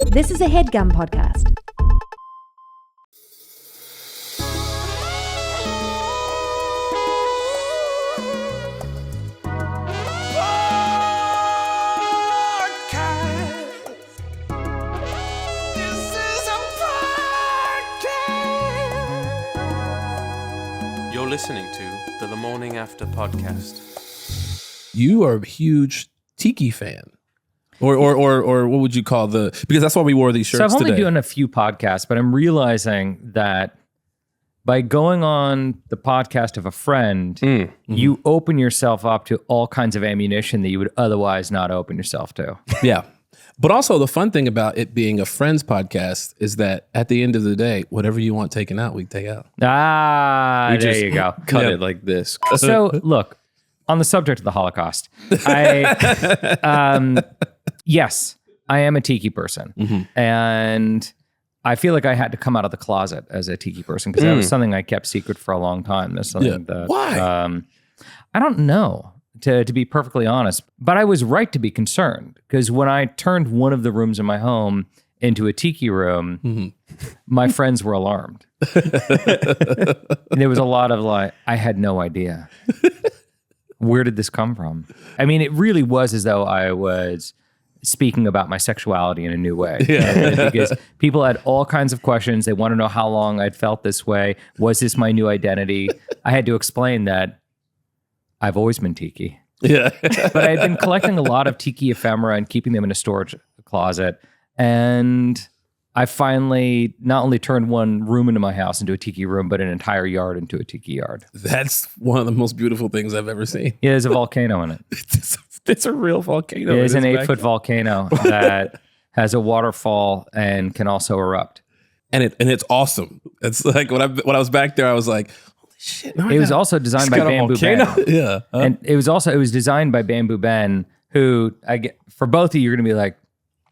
This is a Headgum Podcast. You're listening to the Lamorning After Podcast. You are a huge Tiki fan. Or what would you call because that's why we wore these shirts today. So I've only done a few podcasts, but I'm realizing that by going on the podcast of a friend, you open yourself up to all kinds of ammunition that you would otherwise not open yourself to. Yeah. But also the fun thing about it being a friend's podcast is that at the end of the day, whatever you want taken out, we take out. There you go. Cut it like this. So look, on the subject of the Holocaust, yes, I am a Tiki person. And I feel like I had to come out of the closet as a Tiki person because that was something I kept secret for a long time. That's something that, why? I don't know, to be perfectly honest. But I was right to be concerned because when I turned one of the rooms in my home into a Tiki room, my friends were alarmed. There was a lot of I had no idea. Where did this come from? I mean, it really was as though I was speaking about my sexuality in a new way. Yeah. Because people had all kinds of questions. They want to know how long I'd felt this way. Was this my new identity? I had to explain that I've always been Tiki. Yeah. But I had been collecting a lot of Tiki ephemera and keeping them in a storage closet. And I finally not only turned one room into my house into a Tiki room, but an entire yard into a Tiki yard. That's one of the most beautiful things I've ever seen. Yeah, there's a volcano in it. It's a real volcano. It is an 8-foot volcano that has a waterfall and can also erupt. And it's awesome. It's like when I was back there, I was like, holy shit. It was also designed by Bamboo Ben. Yeah. And it was designed by Bamboo Ben, who for both of you, you're going to be like,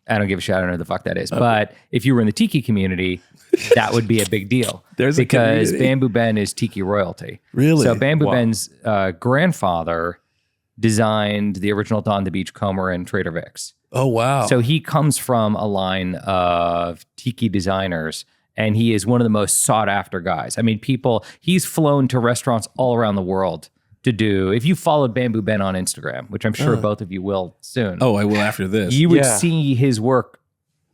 I don't give a shit. I don't know who the fuck that is. Okay. But if you were in the Tiki community, that would be a big deal. Because Bamboo Ben is Tiki royalty. Really? So Bamboo Ben's grandfather designed the original Don the Beachcomber and Trader Vic's. Oh, wow. So he comes from a line of Tiki designers, and he is one of the most sought after guys. I mean, he's flown to restaurants all around the world to do. If you followed Bamboo Ben on Instagram, which I'm sure both of you will soon. Oh, I will after this. You would see his work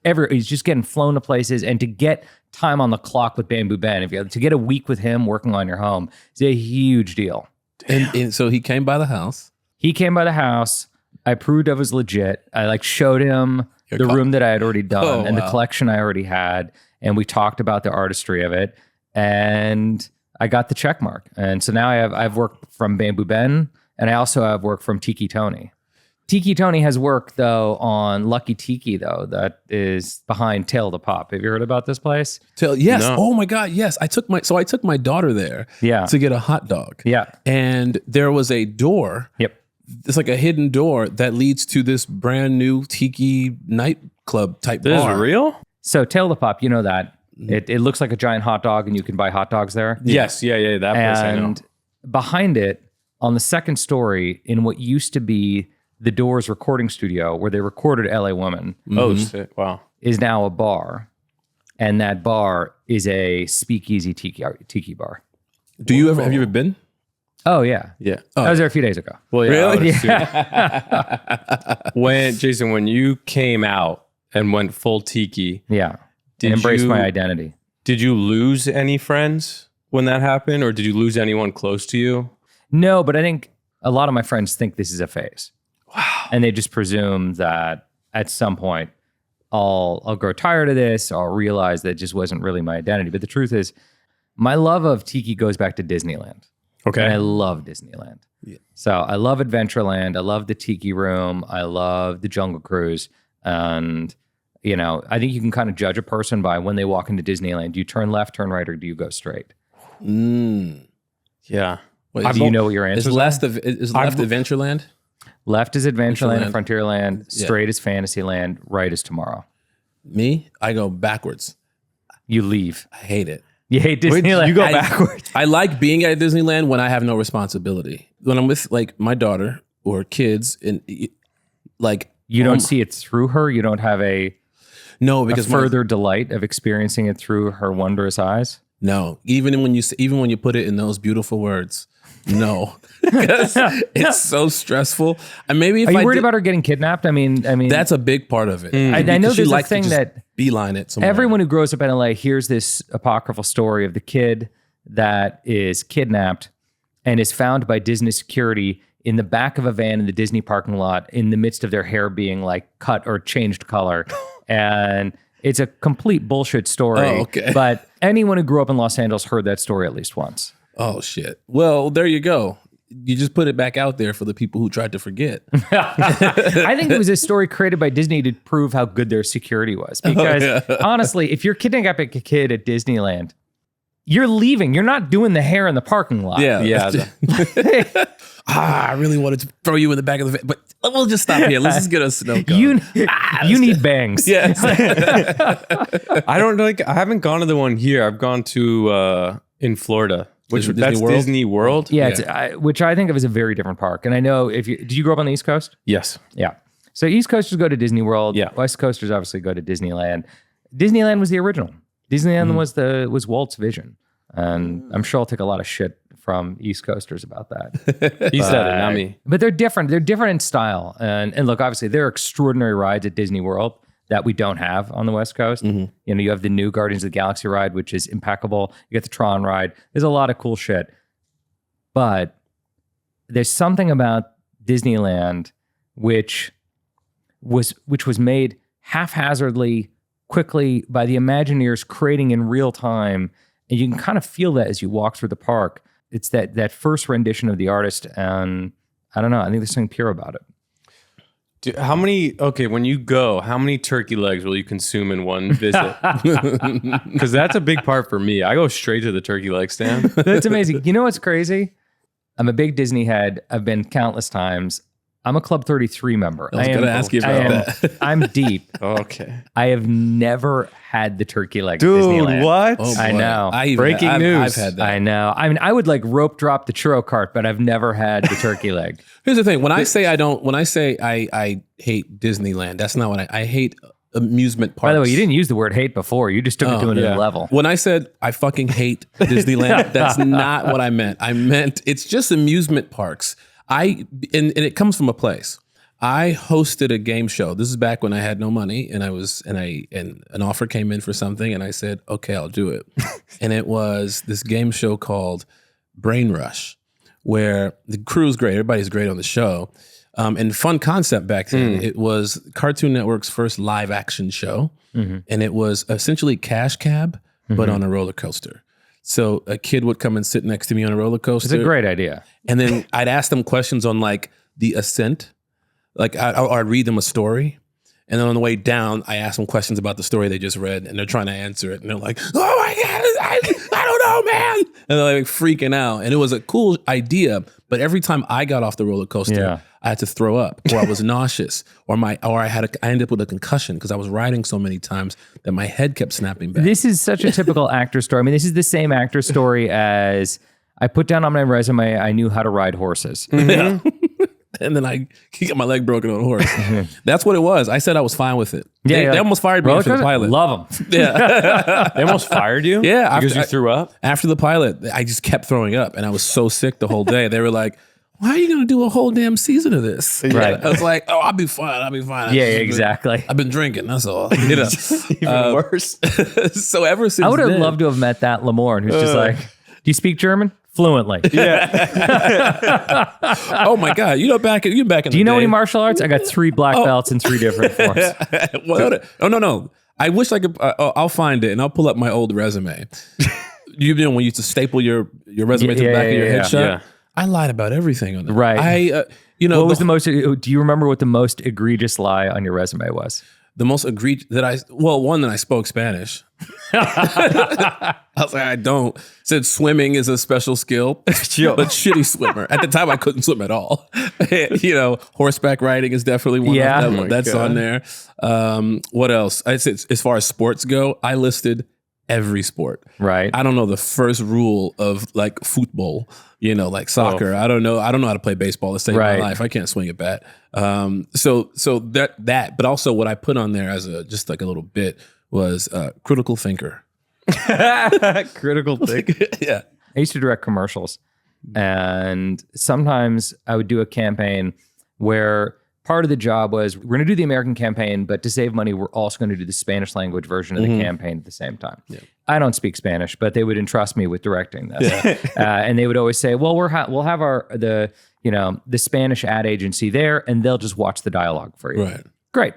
he's just getting flown to places, and to get time on the clock with Bamboo Ben, to get a week with him working on your home is a huge deal. And so he came by the house. He came by the house. I proved I was legit. I showed him the room that I had already done the collection I already had. And we talked about the artistry of it. And I got the check mark. And so now I've worked from Bamboo Ben, and I also have work from Tiki Tony. Tiki Tony has work, though, on Lucky Tiki, though, that is behind Tail the Pop. Have you heard about this place? Yes. No. Oh my God. Yes. I took my daughter there to get a hot dog. Yeah. And there was a door. Yep. It's like a hidden door that leads to this brand new Tiki nightclub type bar. This is real? So Tail the Pop, you know that. It looks like a giant hot dog, and you can buy hot dogs there. Yes. Yeah. That place I know. And behind it, on the second story, in what used to be the Doors recording studio where they recorded LA Woman. Oh, shit. Wow. Is now a bar. And that bar is a speakeasy Tiki bar. Have you ever been? Oh, yeah. Yeah. I was there a few days ago. Well, yeah. Really? When you came out and went full Tiki. Yeah. And embraced my identity. Did you lose any friends when that happened, or did you lose anyone close to you? No, but I think a lot of my friends think this is a phase. Wow. And they just presume that at some point I'll grow tired of this, or I'll realize that it just wasn't really my identity. But the truth is, my love of Tiki goes back to Disneyland. Okay. And I love Disneyland. Yeah. So I love Adventureland. I love the Tiki Room. I love the Jungle Cruise. And, I think you can kind of judge a person by when they walk into Disneyland. Do you turn left, turn right, or do you go straight? Yeah. Do you know what your answer is? Is left Adventureland? Left is Adventureland, Frontierland. Straight is Fantasyland. Right is Tomorrow. Me? I go backwards. You leave. I hate it. You hate Disneyland? You go backwards. I like being at Disneyland when I have no responsibility. When I'm with my daughter or kids, and you don't see it through her. You don't have a No, because a further delight of experiencing it through her wondrous eyes? No, even when you put it in those beautiful words, no, because it's so stressful. And maybe if Are you worried about her getting kidnapped? I mean, that's a big part of it. I know there's a thing that beeline it somewhere. Everyone who grows up in LA hears this apocryphal story of the kid that is kidnapped and is found by Disney security in the back of a van in the Disney parking lot in the midst of their hair being like cut or changed color. And it's a complete bullshit story. Oh, okay. But anyone who grew up in Los Angeles heard that story at least once. Oh, shit. Well, there you go. You just put it back out there for the people who tried to forget. I think it was a story created by Disney to prove how good their security was. Because honestly, if you're kidnapping a kid at Disneyland, you're leaving. You're not doing the hair in the parking lot. Yeah. I really wanted to throw you in the back of the van, but we'll just stop here. Let's just get a snow cone. You need bangs. Yes. I haven't gone to the one here. I've gone to in Florida, which that's Disney World. Yeah, which I think of as a very different park. And I know did you grow up on the East Coast? Yes. Yeah. So East Coasters go to Disney World. Yeah. West Coasters obviously go to Disneyland. Disneyland was the original. Disneyland was Walt's vision. And I'm sure I'll take a lot of shit from East Coasters about that. He said it, not me. But they're different. They're different in style. And look, obviously, there are extraordinary rides at Disney World that we don't have on the West Coast. You know, you have the new Guardians of the Galaxy ride, which is impeccable. You get the Tron ride. There's a lot of cool shit. But there's something about Disneyland which was made haphazardly, quickly by the Imagineers, creating in real time. And you can kind of feel that as you walk through the park. It's that first rendition of the artist, and I don't know. I think there's something pure about it. When you go, how many turkey legs will you consume in one visit? Because that's a big part for me. I go straight to the turkey leg stand. That's amazing. You know what's crazy? I'm a big Disney head. I've been countless times. I'm a Club 33 member. I was going to ask you about that. I'm deep. Okay. I have never had the turkey leg at Dude, Disneyland. what? Oh, I know. Breaking news. I've had that. I know. I mean, I would like rope drop the churro cart, but I've never had the turkey leg. Here's the thing. When I say I hate Disneyland, that's not what I hate amusement parks. By the way, you didn't use the word hate before. You just took it to another level. When I said I fucking hate Disneyland, that's not what I meant. I meant it's just amusement parks. And it comes from a place. I hosted a game show. This is back when I had no money, and an offer came in for something, and I said, "Okay, I'll do it." And it was this game show called Brain Rush, where the crew's great, everybody's great on the show, and fun concept back then. It was Cartoon Network's first live action show, and it was essentially Cash Cab, but on a roller coaster. So a kid would come and sit next to me on a roller coaster. It's a great idea. And then I'd ask them questions on like the ascent. Like I'd read them a story, and then on the way down, I ask them questions about the story they just read, and they're trying to answer it, and they're like, "Oh my god, I don't know, man," and they're like freaking out. And it was a cool idea, but every time I got off the roller coaster, I had to throw up, or I was nauseous, or I ended up with a concussion because I was riding so many times that my head kept snapping back. This is such a typical actor story. I mean, this is the same actor story as I put down on my resume, I knew how to ride horses. Yeah. And then I got my leg broken on a horse. That's what it was. I said I was fine with it. They almost fired me after the pilot. Love them. Yeah. They almost fired you? Yeah. Because you threw up? After the pilot, I just kept throwing up, and I was so sick the whole day. They were like, "Why are you going to do a whole damn season of this?" Right. I was like, "Oh, I'll be fine. Yeah, exactly. I've been drinking. That's all." You know? Even worse. So ever since I would have then, loved to have met that Lamorne who's just like, "Do you speak German?" Fluently. Yeah. Oh my God. You back in the Do you know day, any martial arts? I got 3 black belts in 3 different forms. No. I wish I could. I'll find it and I'll pull up my old resume. You know when you used to staple your resume to the back of your headshot? Yeah. I lied about everything on that. Right. What was the most? Do you remember what the most egregious lie on your resume was? The most egregious one that I spoke Spanish. I was like, I don't. Said swimming is a special skill, but shitty swimmer. At the time, I couldn't swim at all. Horseback riding is definitely one of them. That's on there. What else? I said, as far as sports go, I listed every sport. Right. I don't know the first rule of like football, like soccer. I don't know how to play baseball to save my life. I can't swing a bat. So that, but also what I put on there as just like a little bit was critical thinker. Critical thinker. Yeah. I used to direct commercials, and sometimes I would do a campaign where part of the job was we're going to do the American campaign, but to save money, we're also going to do the Spanish language version of the campaign at the same time. Yeah. I don't speak Spanish, but they would entrust me with directing this, and they would always say, "Well, we'll have the Spanish ad agency there, and they'll just watch the dialogue for you." Right. Great.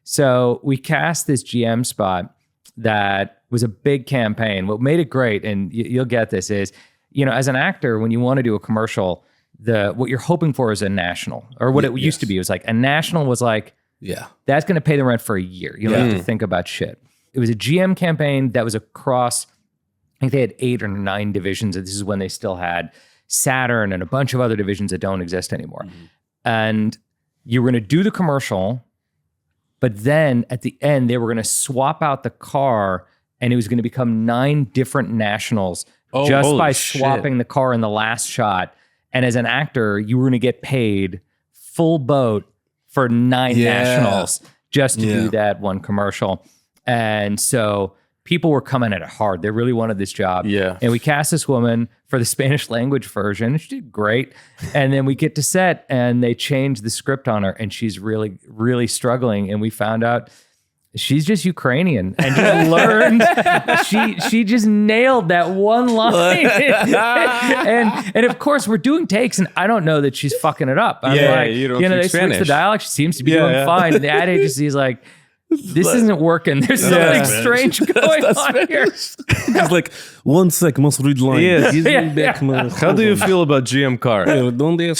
So we cast this GM spot that was a big campaign. What made it great, and you'll get this, is, as an actor, when you want to do a commercial, what you're hoping for is a national, or what it used to be. It was like a national was like, that's going to pay the rent for a year. You don't have to think about shit. It was a GM campaign that was across, I think they had 8 or 9 divisions. And this is when they still had Saturn and a bunch of other divisions that don't exist anymore. And you were going to do the commercial, but then at the end, they were going to swap out the car, and it was going to become 9 different nationals just by swapping the car in the last shot. And as an actor, you were going to get paid full boat for 9 nationals just to do that one commercial. And so people were coming at it hard. They really wanted this job. Yeah. And we cast this woman for the Spanish language version. She did great. And then we get to set, and they changed the script on her, and she's really, really struggling. And we found out she's just Ukrainian and just learned. She just nailed that one line. and of course we're doing takes, and I don't know that she's fucking it up. I'm like, you don't they speak switch the Spanish. dialogue. She seems to be doing fine. And the ad agency is like, this isn't working. There's something strange going on here. It's like, 1 sec, must read line. How do you feel about GM car? Don't they have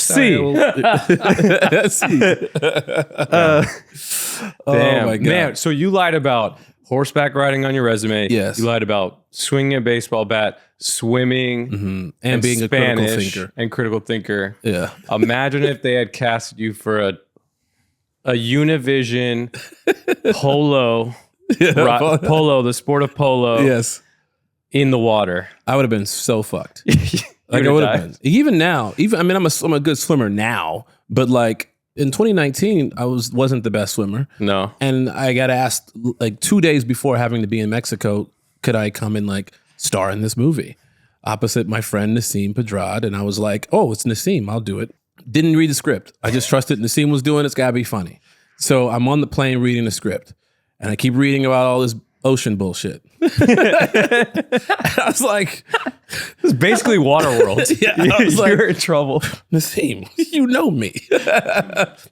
Damn, my God. man. So you lied about horseback riding on your resume. Yes. You lied about swinging a baseball bat, swimming, and being Spanish, a critical thinker. and critical thinker. Yeah. Imagine if they had casted you for a Univision polo, polo, the sport of polo. Yes. In the water. I would have been so fucked. Like I would have been. Even now, I'm a good swimmer now, but like in 2019, I wasn't the best swimmer. No. And I got asked like 2 days before having to be in Mexico, could I come and like star in this movie opposite my friend Nassim Pedrad? And I was like, oh, it's Nassim, I'll do it. Didn't read the script. I just trusted Nassim was doing it. It's gotta be funny. So I'm on the plane reading the script, and I keep reading about all this ocean bullshit. I was like, It's basically Waterworld. I was like, You're in trouble. Nassim, you know me.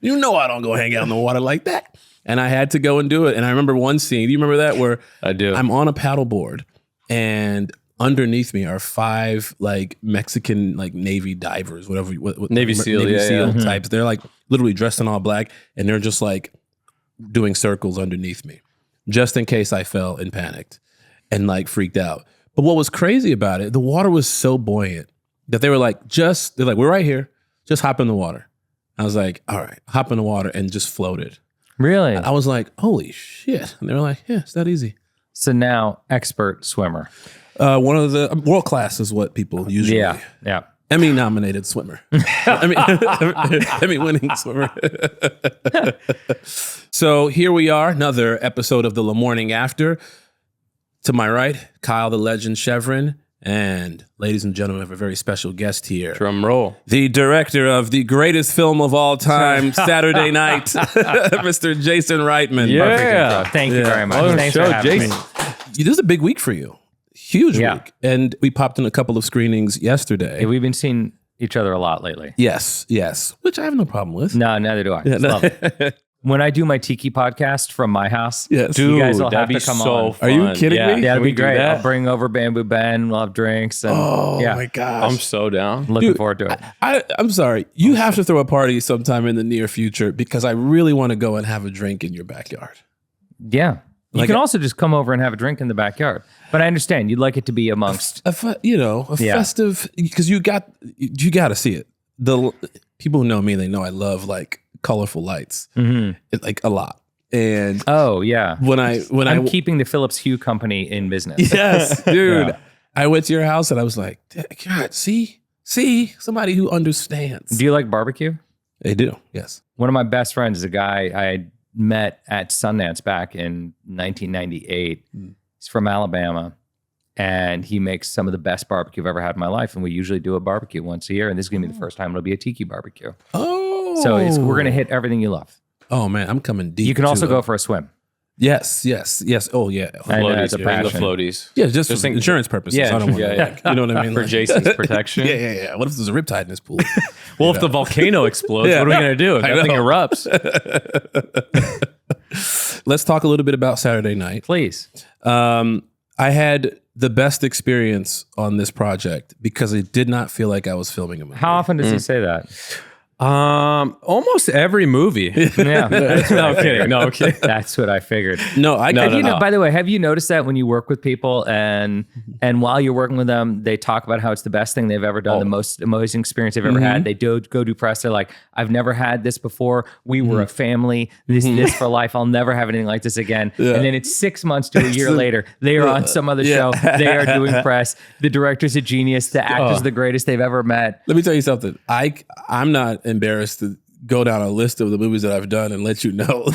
You know I don't go hang out in the water like that. And I had to go and do it. And I remember one scene. Do you remember that? Where I do. I'm on a paddleboard, and underneath me are 5 like Mexican like Navy divers, whatever. Navy SEAL, SEAL types. They're like literally dressed in all black, and they're just like doing circles underneath me, just in case I fell and panicked and like freaked out. But what was crazy about it, the water was so buoyant that they were like, we're right here, just hop in the water. I was like, all right, hop in the water, and just floated. Really? I was like, holy shit. And they were like, yeah, it's that easy. So now, expert swimmer. One of the world class is what people usually. Yeah. Emmy nominated swimmer. Emmy winning swimmer. So here we are, another episode of the Lamorning After. To my right, Kyle the Legend Shevrin. And ladies and gentlemen, we have a very special guest here. Drum roll. The director of the greatest film of all time, Saturday Night, Mr. Jason Reitman. Yeah. Thank you very much. Welcome to Thanks the for show, having me. Jason. This is a big week for you. Huge week. And we popped in a couple of screenings yesterday. Hey, we've been seeing each other a lot lately. Yes. Which I have no problem with. No, neither do I. Just love it. When I do my Tiki podcast from my house, Yes. you guys will that'd have be to come so on. fun. Are you kidding me? Yeah, Can that'd we be do great. that? I'll bring over Bamboo Ben. We'll have drinks. And, My gosh. I'm so down. Looking forward to it. I'm sorry. You have to throw a party sometime in the near future because I really want to go and have a drink in your backyard. Yeah. You Like can a- also just come over and have a drink in the backyard. But I understand you'd like it to be amongst. A festive, because you got to see it. The people who know me, they know I love like colorful lights, like a lot. And Oh yeah. I'm keeping the Phillips Hue company in business. yes, dude. Yeah. I went to your house and I was like, God, see, somebody who understands. Do you like barbecue? They do, yes. One of my best friends is a guy I met at Sundance back in 1998. He's from Alabama, and he makes some of the best barbecue I've ever had in my life. And we usually do a barbecue once a year, and this is going to be the first time it'll be a Tiki barbecue. Oh. So we're going to hit everything you love. Oh, man, I'm coming deep. You can also go for a swim. Yes. Oh, yeah. I know, it's a Bring the passion. floaties. Yeah, just for insurance purposes. Yeah, I don't want to, you know what I mean? For Jason's protection. Yeah. What if there's a riptide in this pool? Well, if the volcano explodes, Yeah. what are we going to do? If I that thing know. erupts. Let's talk a little bit about Saturday night. Please. I had the best experience on this project because it did not feel like I was filming a movie. How often does he say that? Almost every movie. Yeah. No, I'm kidding. No, I'm kidding. That's what I figured. No, I No, Have no, you no. know, by the way, have you noticed that when you work with people and while you're working with them, they talk about how it's the best thing they've ever done, the most amazing experience they've ever had. They go do press. They're like, I've never had this before. We were a family. This for life. I'll never have anything like this again. And then it's 6 months to a year later. They are on some other show. They are doing press. The director's a genius. The actor's the greatest they've ever met. Let me tell you something. I'm not embarrassed to go down a list of the movies that I've done and let you know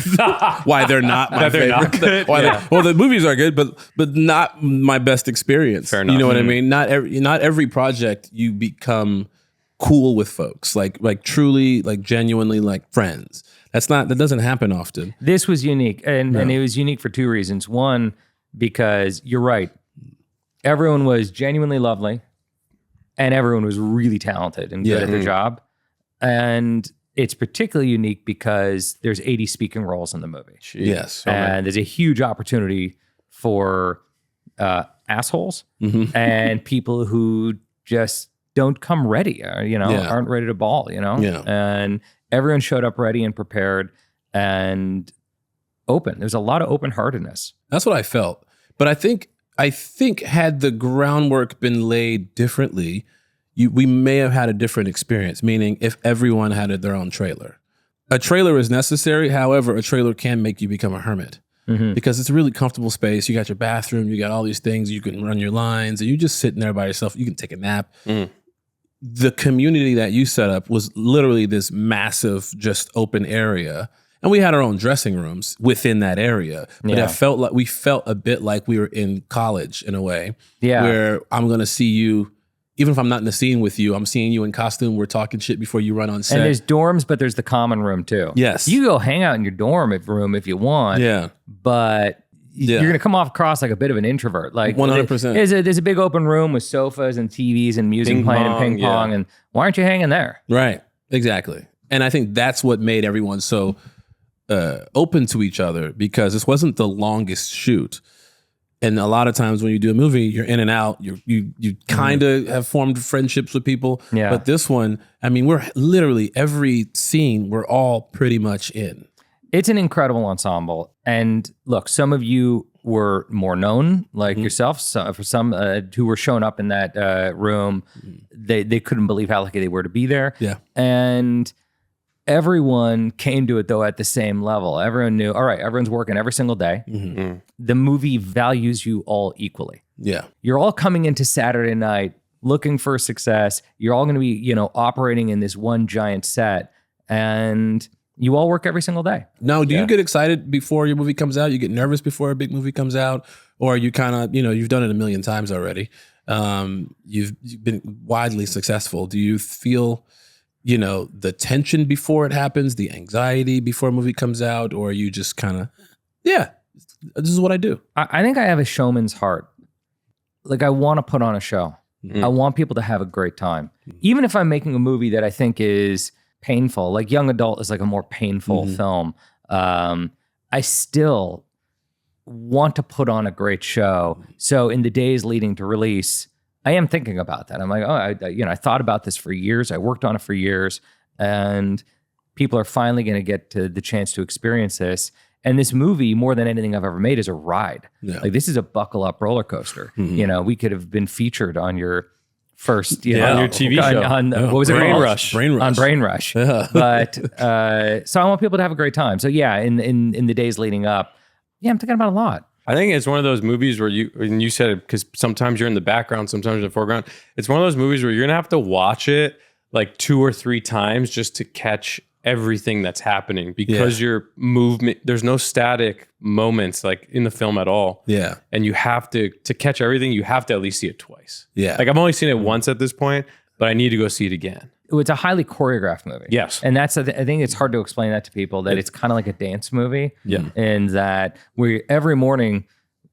why they're not my they're favorite. not good. Well, the movies are good, but not my best experience. Fair enough. You know what I mean? Not every project you become cool with folks, like truly, like genuinely, like friends. That doesn't happen often. This was unique. And it was unique for two reasons. One, because you're right. Everyone was genuinely lovely and everyone was really talented and good at their job. And it's particularly unique because there's 80 speaking roles in the movie. Yes. And there's a huge opportunity for assholes and people who just don't come ready, aren't ready to ball, Yeah. And everyone showed up ready and prepared and open. There's a lot of open-heartedness. That's what I felt. But I think had the groundwork been laid differently, we may have had a different experience, meaning if everyone had their own trailer. A trailer is necessary. However, a trailer can make you become a hermit because it's a really comfortable space. You got your bathroom, you got all these things, you can run your lines, and you just sitting there by yourself. You can take a nap. The community that you set up was literally this massive, just open area. And we had our own dressing rooms within that area. But it felt like we felt a bit like we were in college in a way. Yeah. Where I'm going to see you, even if I'm not in the scene with you, I'm seeing you in costume. We're talking shit before you run on set. And there's dorms, but there's the common room too. Yes. You go hang out in your dorm room if you want. Yeah. But you're going to come across like a bit of an introvert. Like 100%. There's a big open room with sofas and TVs and music playing and ping pong. And why aren't you hanging there? Right. Exactly. And I think that's what made everyone so open to each other, because this wasn't the longest shoot. And a lot of times when you do a movie, you're in and out. You kind of have formed friendships with people. Yeah. But this one, I mean, we're literally every scene, we're all pretty much in. It's an incredible ensemble. And look, some of you were more known, like yourself. So for some who were showing up in that room, they couldn't believe how lucky they were to be there. Yeah. And everyone came to it, though, at the same level. Everyone knew, all right, everyone's working every single day. The movie values you all equally. Yeah. You're all coming into Saturday night looking for success. You're all going to be, operating in this one giant set. And you all work every single day. Now, do you get excited before your movie comes out? You get nervous before a big movie comes out? Or you kind of, you've done it a million times already. You've been widely successful. Do you feel, the tension before it happens, the anxiety before a movie comes out? Or are you just kind of, this is what I do? I think I have a showman's heart. Like, I want to put on a show. I want people to have a great time. Even if I'm making a movie that I think is painful, like young adult is like a more painful film. I still want to put on a great show. So in the days leading to release, I am thinking about that. I'm like, I thought about this for years. I worked on it for years, and people are finally going to get to the chance to experience this. And this movie, more than anything I've ever made, is a ride. Yeah. Like, this is a buckle up roller coaster. We could have been featured on your first, on your TV show. What was it Brain called? Rush. On Brain Rush. But so I want people to have a great time. So yeah, in the days leading up, I'm thinking about a lot. I think it's one of those movies where you said it because sometimes you're in the background, sometimes you're in the foreground. It's one of those movies where you're going to have to watch it like 2 or 3 times just to catch everything that's happening because your movement, there's no static moments like in the film at all. Yeah. And you have to catch everything, you have to at least see it twice. Yeah. Like I've only seen it once at this point, but I need to go see it again. It's a highly choreographed movie. Yes. And I think it's hard to explain that to people, that it's kind of like a dance movie. Yeah. And that every morning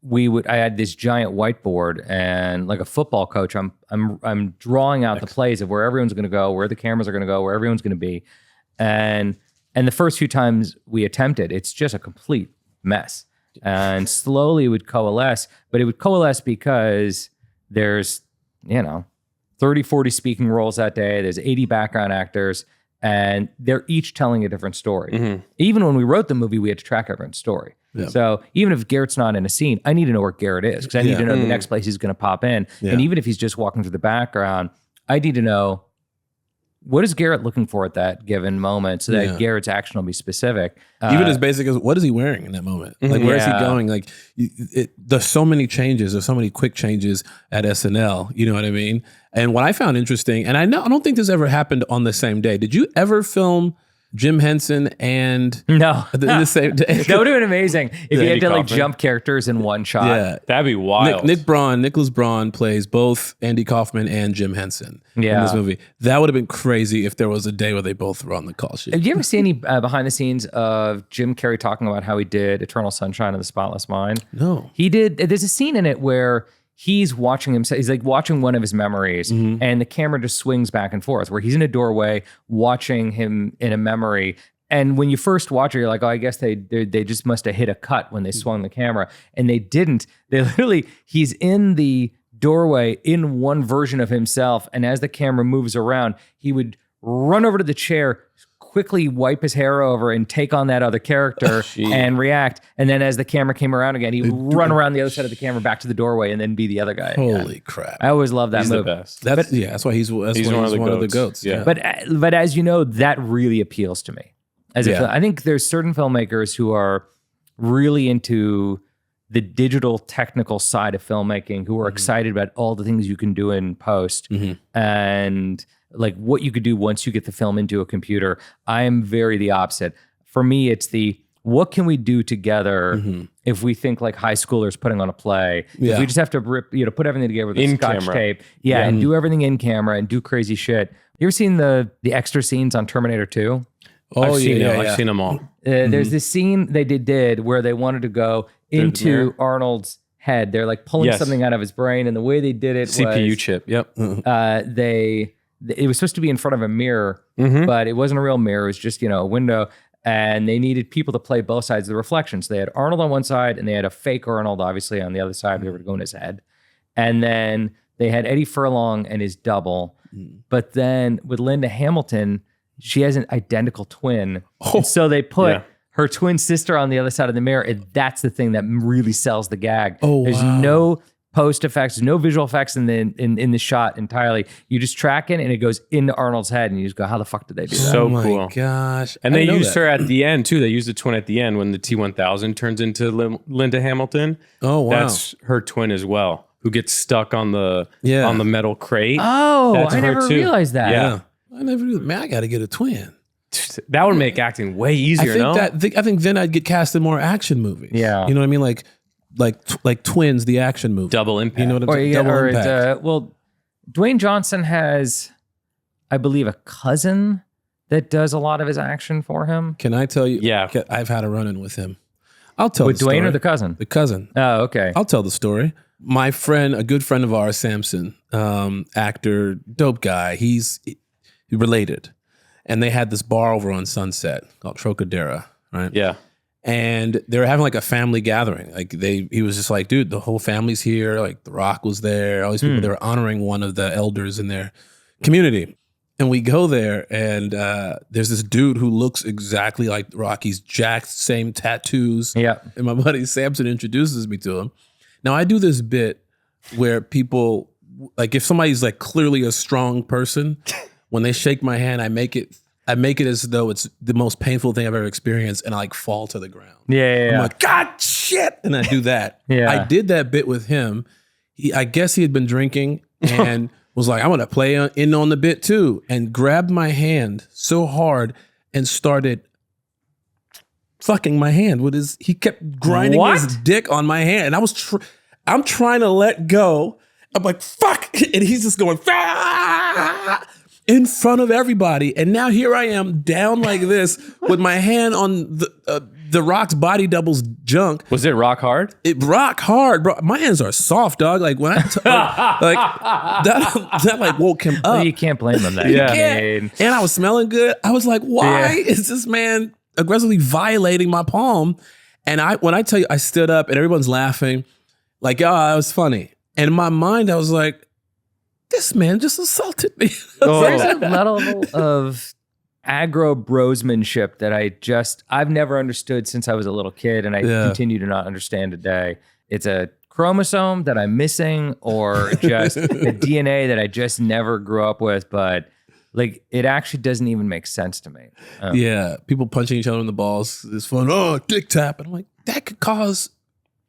I had this giant whiteboard, and like a football coach, I'm drawing out the plays of where everyone's going to go, where the cameras are going to go, where everyone's going to be. And the first few times we attempted, it's just a complete mess. And slowly it would coalesce, but it would coalesce because there's, 30, 40 speaking roles that day. There's 80 background actors, and they're each telling a different story. Mm-hmm. Even when we wrote the movie, we had to track everyone's story. Yeah. So even if Garrett's not in a scene, I need to know where Garrett is because I need to know the next place he's going to pop in. Yeah. And even if he's just walking through the background, I need to know what is Garrett looking for at that given moment so that Garrett's action will be specific. Even as basic as what is he wearing in that moment? Like, where is he going? Like, there's so many changes. There's so many quick changes at SNL. You know what I mean? And what I found interesting, and I don't think this ever happened on the same day. Did you ever film Jim Henson and no in the same day? That would have been amazing if you had to like jump characters in one shot. Yeah, that'd be wild. Nicholas Braun plays both Andy Kaufman and Jim Henson in this movie. That would have been crazy if there was a day where they both were on the call sheet. Have you ever seen any behind the scenes of Jim Carrey talking about how he did Eternal Sunshine of the Spotless Mind? No, he did. There's a scene in it where he's watching himself. He's like watching one of his memories, and the camera just swings back and forth where he's in a doorway watching him in a memory. And when you first watch it, you're like, oh, I guess they just must have hit a cut when they swung the camera. And they didn't. They literally, he's in the doorway in one version of himself. And as the camera moves around, he would run over to the chair, quickly wipe his hair over and take on that other character and react. And then as the camera came around again, he would run around the other side of the camera back to the doorway and then be the other guy. Holy crap. I always love that he's movie. The best. That's why he's one of the goats. Yeah. But as you know, that really appeals to me. I think there's certain filmmakers who are really into the digital technical side of filmmaking, who are excited about all the things you can do in post and like what you could do once you get the film into a computer. I am very the opposite. For me, it's what can we do together if we think like high schoolers putting on a play? If we just have to put everything together with a scotch tape, and do everything in camera and do crazy shit. You ever seen the extra scenes on Terminator 2? Oh, I've seen them all. There's this scene they did where they wanted to go into Arnold's head. They're like pulling something out of his brain, and the way they did it CPU was chip. Yep. It was supposed to be in front of a mirror, but it wasn't a real mirror. It was just a window, and they needed people to play both sides of the reflections. They had Arnold on one side, and they had a fake Arnold, obviously, on the other side. They were going his head, and then they had Eddie Furlong and his double. But then with Linda Hamilton, she has an identical twin. And so they put her twin sister on the other side of the mirror, and that's the thing that really sells the gag. There's no post effects, no visual effects in the shot entirely. You just track it, and it goes into Arnold's head, and you just go, how the fuck did they do that? So cool. Oh my gosh. And they used her at the end, too. They used the twin at the end when the T-1000 turns into Linda Hamilton. Oh, wow. That's her twin as well, who gets stuck on the metal crate. Oh, That's I never realized that. Yeah. I never knew. Man, I got to get a twin. That would make acting way easier, I think then I'd get cast in more action movies. Yeah. You know what I mean? Like Twins, the action movie. Double Impact. You know what I'm saying? Double Impact. Dwayne Johnson has, I believe, a cousin that does a lot of his action for him. Can I tell you? Yeah. I've had a run-in with him. I'll tell with the story. Dwayne or the cousin? The cousin. Oh, okay. I'll tell the story. My friend, a good friend of ours, Samson, actor, dope guy. He's related. And they had this bar over on Sunset called Trocadero, right? Yeah. And they were having like a family gathering. Like he was just like, dude, the whole family's here. Like The Rock was there. All these people, they were honoring one of the elders in their community. And we go there, and there's this dude who looks exactly like The Rock. He's jacked, same tattoos. Yeah. And my buddy Samson introduces me to him. Now I do this bit where people like if somebody's like clearly a strong person, when they shake my hand, I make it as though it's the most painful thing I've ever experienced, and I like fall to the ground. Yeah. I'm like, God, shit, and I do that. Yeah. I did that bit with him. I guess he had been drinking and was like, I'm gonna play in on the bit too, and grabbed my hand so hard and started fucking my hand with his. He kept grinding his dick on my hand, and I'm trying to let go. I'm like, fuck, and he's just going in front of everybody, and now here I am down like this with my hand on the Rock's body double's junk. Was it rock hard? It rock hard, bro. My hands are soft, dog. Like when that like woke him up. Well, you can't blame him that. And I was smelling good. I was like, why is this man aggressively violating my palm? And when I tell you, I stood up and everyone's laughing, like, oh, that was funny. And in my mind, I was like, this man just assaulted me. There's a level of aggro brosmanship that I've never understood since I was a little kid, and I continue to not understand today. It's a chromosome that I'm missing, or just a DNA that I just never grew up with, but like it actually doesn't even make sense to me. Yeah, people punching each other in the balls is fun. Oh, dick tap. And I'm like, that could cause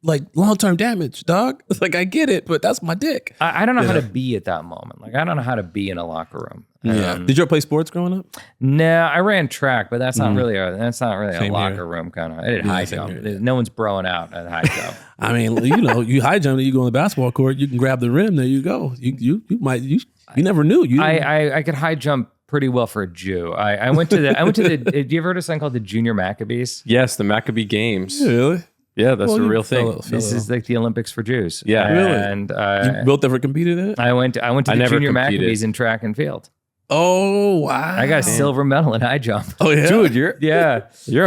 like long-term damage, dog. It's like, I get it, but that's my dick. I don't know how to be at that moment. Like, I don't know how to be in a locker room. Yeah. Did you ever play sports growing up? No, I ran track, but that's not really a Same locker here. room kind of. I did high jump. Here. No one's broing out at high jump. I mean, you high jump, you go on the basketball court, you can grab the rim, there you go. You never knew. I could high jump pretty well for a Jew. I went to the do you ever heard of something called the Junior Maccabees? Yes, the Maccabee Games. Yeah, really? Yeah, that's a real thing. This is like the Olympics for Jews. Yeah. Really? And You both ever competed in it? I went to the never Junior competed. Maccabees in track and field. Oh, wow. I got a silver medal in high jump. Oh, yeah? Dude, you're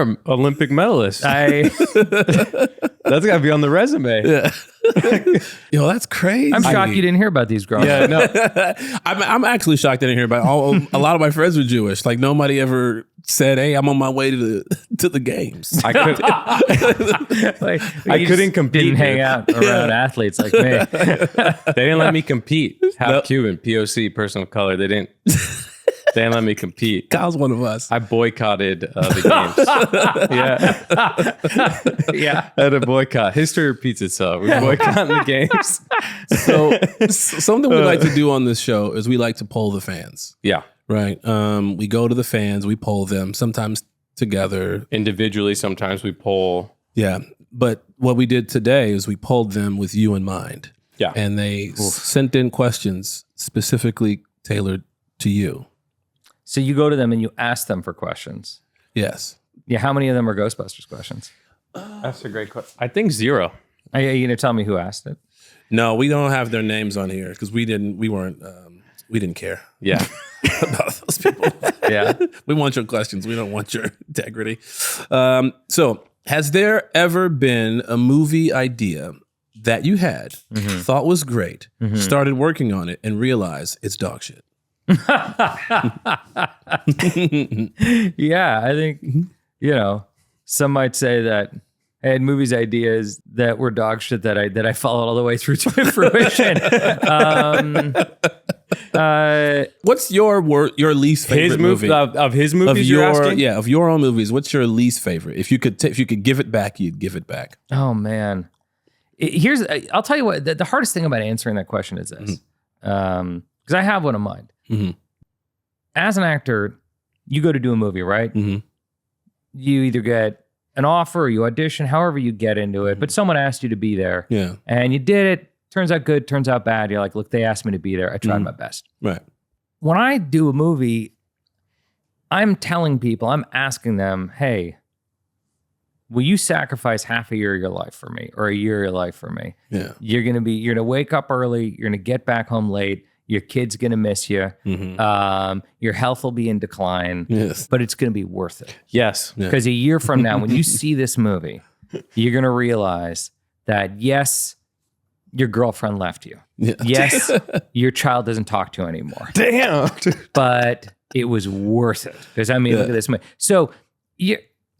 an Olympic medalist. That's gotta be on the resume. Yeah. Yo, that's crazy. I'm shocked you didn't hear about these growing Yeah, up. no. I'm actually shocked I didn't hear about a lot of my friends were Jewish. Like nobody ever said, "Hey, I'm on my way to the games." I could. Like, I you couldn't just compete, Didn't hang dude. out around athletes like me. They didn't let me compete. Half Cuban, POC, person of color. They didn't let me compete. Kyle's one of us. I boycotted the games. Yeah. I had a boycott. History repeats itself. We boycotted the games. So something we like to do on this show is we like to poll the fans. Yeah. Right. We go to the fans, we poll them, sometimes together. Individually, sometimes we poll. Yeah. But what we did today is we polled them with you in mind. Yeah. And they sent in questions specifically tailored to you. So you go to them and you ask them for questions. Yes. Yeah. How many of them are Ghostbusters questions? That's a great question. I think 0. Are you going to tell me who asked it? No, we don't have their names on here because we didn't care Yeah. about those people. Yeah. We want your questions. We don't want your integrity. So has there ever been a movie idea that you had, thought was great, started working on it, and realized it's dog shit? Yeah. I think, some might say that I had movies ideas that were dog shit that I followed all the way through to fruition. What's your least favorite His movie of his movies. You're asking? of your own movies. What's your least favorite? If you could give it back, you'd give it back. Oh man, I'll tell you what. The hardest thing about answering that question is this, because I have one in mind. Mm-hmm. As an actor, you go to do a movie, right? Mm-hmm. You either get an offer or you audition, however you get into it. But someone asked you to be there, and you did it. Turns out good, turns out bad. You're like, look, they asked me to be there. I tried my best. Right. When I do a movie, I'm telling people, I'm asking them, hey, will you sacrifice half a year of your life for me or a year of your life for me? Yeah. You're going to wake up early. You're going to get back home late. Your kid's going to miss you. Your health will be in decline, but it's going to be worth it. Yes. Because a year from now, when you see this movie, you're going to realize that, yes, your girlfriend left you. Yeah. Yes, your child doesn't talk to you anymore. Damn. But it was worth it. Because, look at this movie. So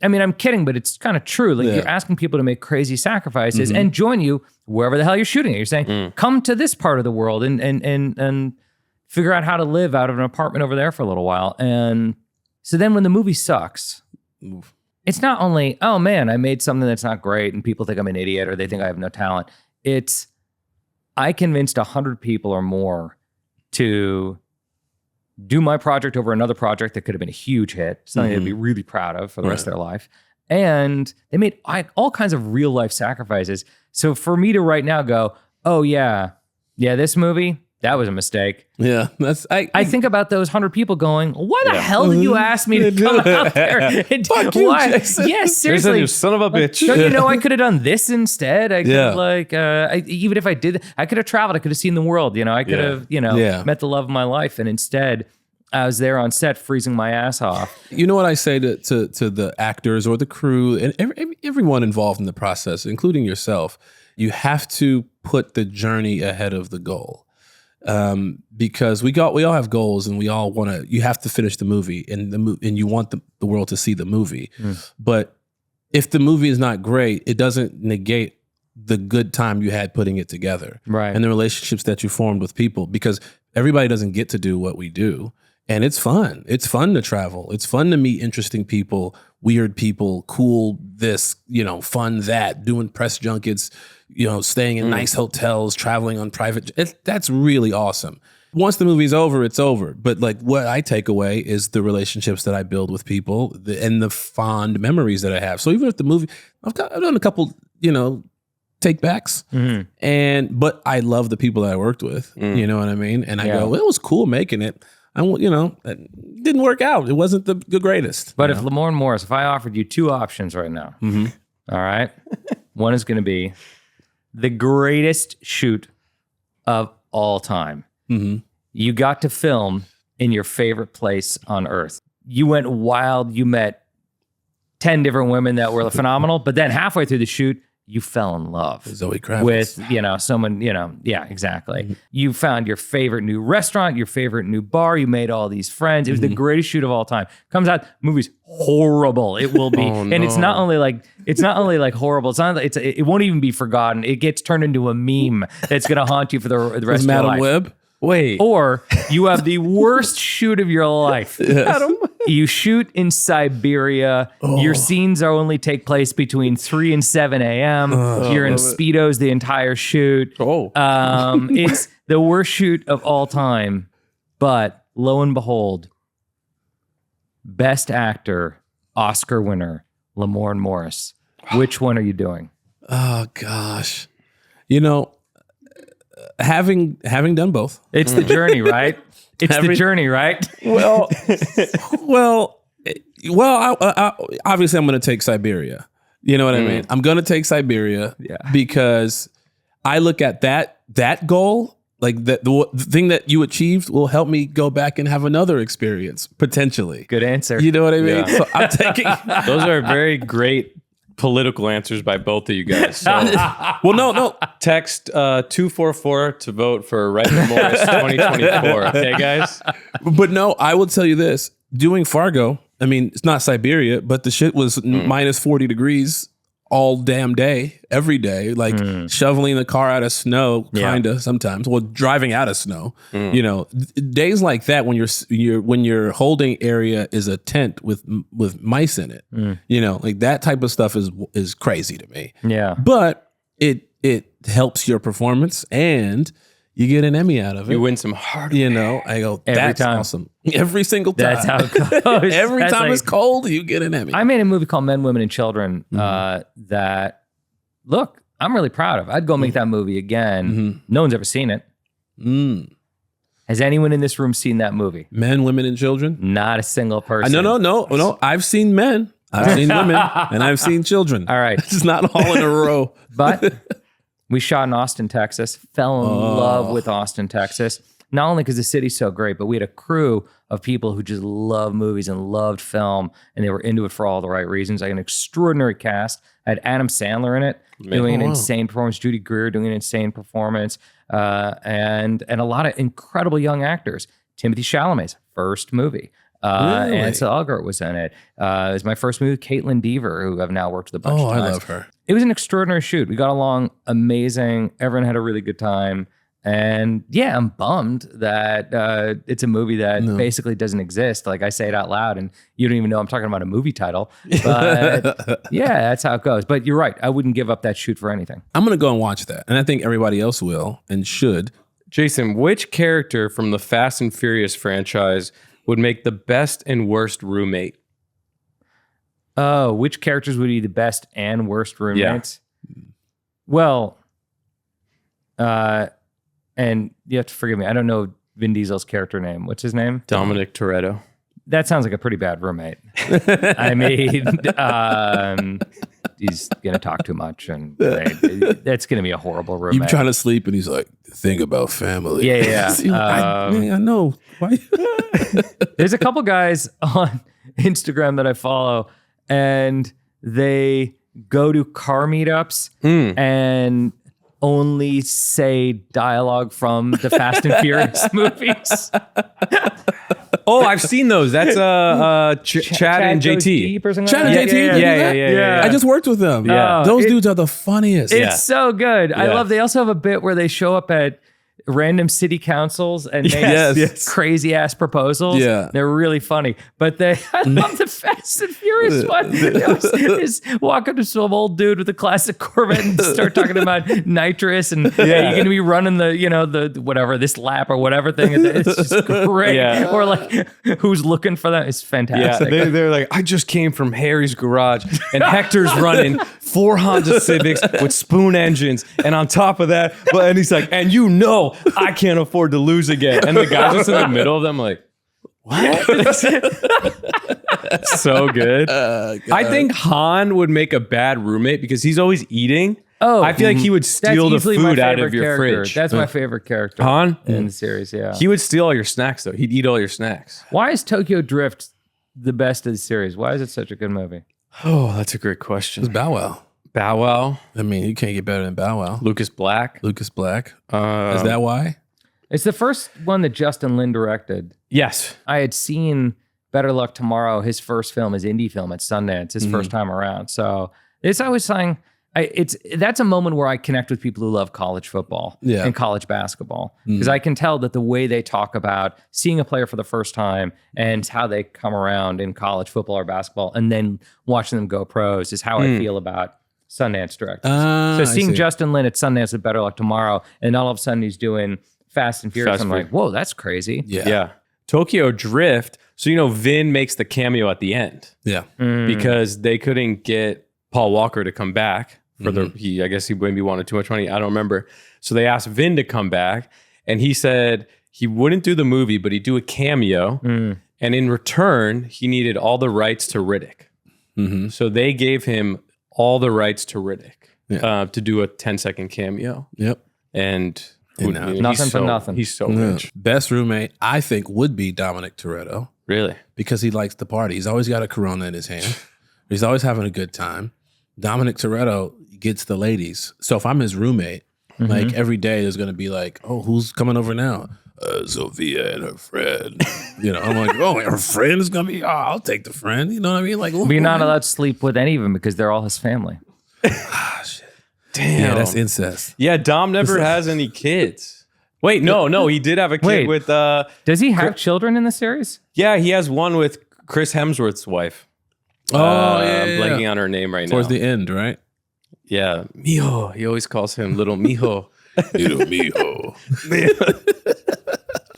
I mean, I'm kidding, but it's kind of true. Like you're asking people to make crazy sacrifices and join you wherever the hell you're shooting it. You're saying, come to this part of the world and figure out how to live out of an apartment over there for a little while. And so then when the movie sucks, it's not only, oh man, I made something that's not great and people think I'm an idiot or they think I have no talent. It's, I convinced 100 people or more to do my project over another project that could have been a huge hit, something they'd be really proud of for the rest of their life. And they made all kinds of real life sacrifices. So for me to right now go, oh yeah, this movie, that was a mistake. Yeah, I think about those 100 people going, why the hell did you ask me to come out there? And Fuck you, Jason. Yeah, seriously. You son of a bitch. Don't you know I could have done this instead? I could even if I did, I could have traveled. I could have seen the world. I could have, met the love of my life. And instead, I was there on set freezing my ass off. You know what I say to the actors or the crew and everyone involved in the process, including yourself, you have to put the journey ahead of the goal. Because we all have goals and we all you have to finish the movie and you want the world to see the movie. But if the movie is not great, it doesn't negate the good time you had putting it together. Right. And the relationships that you formed with people, because everybody doesn't get to do what we do. And it's fun. It's fun to travel. It's fun to meet interesting people, weird people, cool this, fun that, doing press junkets, staying in nice hotels, traveling on private. That's really awesome. Once the movie's over, it's over. But like what I take away is the relationships that I build with people and the fond memories that I have. So even if the movie, I've done a couple, take backs, but I love the people that I worked with. You know what I mean? And I go, well, it was cool making it. It didn't work out. It wasn't the greatest. But if Lamorne Morris, if I offered you two options right now, all right, one is going to be the greatest shoot of all time. You got to film in your favorite place on earth. You went wild. You met 10 different women that were phenomenal. But then halfway through the shoot, you fell in love Zoe Kravitz. with, someone, exactly. You found your favorite new restaurant, your favorite new bar. You made all these friends. It was the greatest shoot of all time. Comes out, movie's horrible. It will be. And it's not only like horrible. It's not, it won't even be forgotten. It gets turned into a meme that's going to haunt you for the rest of your life. Webb? Wait. Or you have the worst shoot of your life. You shoot in Siberia. Your scenes only take place between 3 and 7 a.m. You're in Speedos the entire shoot. It's the worst shoot of all time. But lo and behold, Best Actor, Oscar winner, Lamorne Morris. Which one are you doing? Oh, gosh. Having done both. It's the journey, right? It's the journey, right? Well, I obviously I'm going to take Siberia. You know what I mean? I'm going to take Siberia because I look at that goal, like the thing that you achieved will help me go back and have another experience potentially. Good answer. You know what I mean? Yeah. So I'm taking Those are very great political answers by both of you guys. So well, no. text 244 to vote for Reitman Morris 2024. Okay, guys? But no, I will tell you this. Doing Fargo, I mean, it's not Siberia, but the shit was minus 40 degrees all damn day, every day, like shoveling the car out of snow, kind of sometimes. Well, driving out of snow, days like that when your holding area is a tent with mice in it, like that type of stuff is crazy to me. Yeah, but it helps your performance and you get an Emmy out of it. You win some hard. I go, that's awesome. Every single time. That's how it goes. Every time it's cold, you get an Emmy. I made a movie called Men, Women, and Children that, look, I'm really proud of. I'd go make that movie again. No one's ever seen it. Has anyone in this room seen that movie? Men, Women, and Children? Not a single person. No. I've seen men, I've seen women, and I've seen children. All right. It's not all in a row. But we shot in Austin, Texas, fell in love with Austin, Texas. Not only because the city's so great, but we had a crew of people who just love movies and loved film, and they were into it for all the right reasons. I had an extraordinary cast. I had Adam Sandler in it, doing an insane performance, Judy Greer doing an insane performance, and a lot of incredible young actors. Timothy Chalamet's first movie. Really? Ansel Elgort was in it. It was my first movie with Caitlin Dever, who I've now worked with a bunch of Oh, times. I love her. It was an extraordinary shoot. We got along amazing. Everyone had a really good time. And yeah, I'm bummed that it's a movie that basically doesn't exist. Like I say it out loud and you don't even know I'm talking about a movie title. But yeah, that's how it goes. But you're right. I wouldn't give up that shoot for anything. I'm going to go and watch that. And I think everybody else will and should. Jason, which character from the Fast and Furious franchise would make the best and worst roommate? Oh, which characters would be the best and worst roommates? Yeah. Well, and you have to forgive me. I don't know Vin Diesel's character name. What's his name? Dominic Toretto. That sounds like a pretty bad roommate. I mean, he's going to talk too much, and that's going to be a horrible roommate. You're trying to sleep, and he's like, think about family. Yeah. I know. Why? There's a couple guys on Instagram that I follow, and they go to car meetups and only say dialogue from the Fast and Furious movies. Oh, I've seen those. That's Chad and JT. Chad and JT? Yeah. I just worked with them. Yeah. Those dudes are the funniest. It's so good. I love. They also have a bit where they show up at random city councils and make crazy ass proposals. Yeah. They're really funny. But I love the Fast and Furious one. Is walk up to some old dude with a classic Corvette and start talking about nitrous and you're gonna be running the whatever, this lap or whatever thing. It's just great. Yeah. Or like who's looking for them? It's fantastic. Yeah, they're like, I just came from Harry's garage and Hector's running 4 Honda Civics with spoon engines. And on top of that, and he's like, and I can't afford to lose again. And the guy's just in the middle of them like, what? So good. I think Han would make a bad roommate because he's always eating. Oh, I feel like he would steal the food out of your fridge. That's my favorite character. Han? In the series, yeah. He would steal all your snacks, though. He'd eat all your snacks. Why is Tokyo Drift the best of the series? Why is it such a good movie? Oh, that's a great question. It's Bow Wow. Bow Wow. I mean, you can't get better than Bow Wow. Lucas Black. Is that why? It's the first one that Justin Lin directed. Yes. I had seen Better Luck Tomorrow, his first film, his indie film at Sundance, his first time around. So it's always saying, that's a moment where I connect with people who love college football and college basketball. Because I can tell that the way they talk about seeing a player for the first time and how they come around in college football or basketball and then watching them go pros is how I feel about Sundance directors. So seeing Justin Lin at Sundance with Better Luck Tomorrow and all of a sudden he's doing Fast and Furious, I'm like, whoa, that's crazy. Yeah. Tokyo Drift. So, Vin makes the cameo at the end. Yeah. Because they couldn't get Paul Walker to come back for I guess he maybe wanted too much money. I don't remember. So they asked Vin to come back and he said he wouldn't do the movie, but he'd do a cameo. And in return, he needed all the rights to Riddick. So they gave him all the rights to Riddick to do a 10-second cameo. Yep. And nothing for nothing. He's so rich. Best roommate, I think, would be Dominic Toretto. Really? Because he likes to party. He's always got a Corona in his hand. He's always having a good time. Dominic Toretto gets the ladies. So if I'm his roommate, like every day there's going to be like, oh, who's coming over now? Sophia and her friend. I'm like, oh, her friend is going to be, I'll take the friend. You know what I mean? Like, we're not allowed to sleep with any of them because they're all his family. Shit. Damn. Yeah, that's incest. Yeah, Dom never has any kids. Wait, no, he did have a kid with... Does he have children in the series? Yeah, he has one with Chris Hemsworth's wife. Oh, I'm blanking on her name right now. Towards the end, right? Yeah, Mijo. He always calls him Little Mijo. Little Mijo.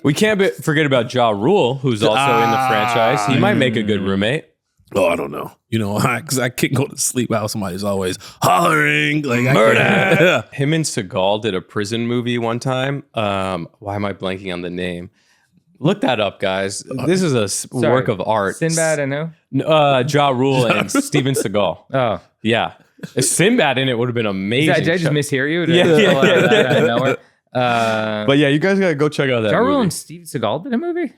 We can't forget about Ja Rule, who's also in the franchise. He might make a good roommate. Oh, I don't know. Because I can't go to sleep while somebody's always hollering. Like, Murder! Him and Seagal did a prison movie one time. Why am I blanking on the name? Look that up, guys. This is a work of art. Sinbad, I know. Ja Rule and Steven Seagal. Oh. Yeah. A Sinbad in it would have been amazing. Did I just mishear you? Yeah. But yeah, you guys got to go check out that Ja movie. Rule and Steven Seagal did a movie?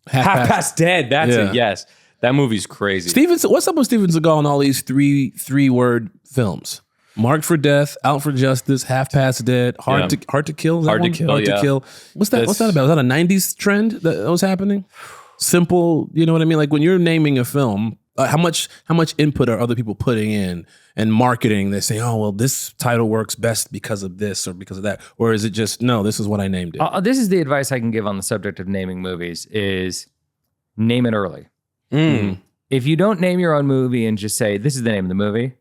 Half Past Dead. That's it. Yes. That movie's crazy. What's up with Steven Seagal and all these three-word films? Marked for Death, Out for Justice, Half Past Dead, Hard to Kill. Hard to Kill. What's that about? Is that a 90s trend that was happening? simple. You know what I mean? Like when you're naming a film, how much input are other people putting in and marketing? They say, oh, well, this title works best because of this or because of that. Or is it just, no, this is what I named it? This is the advice I can give on the subject of naming movies is name it early. If you don't name your own movie and just say, this is the name of the movie,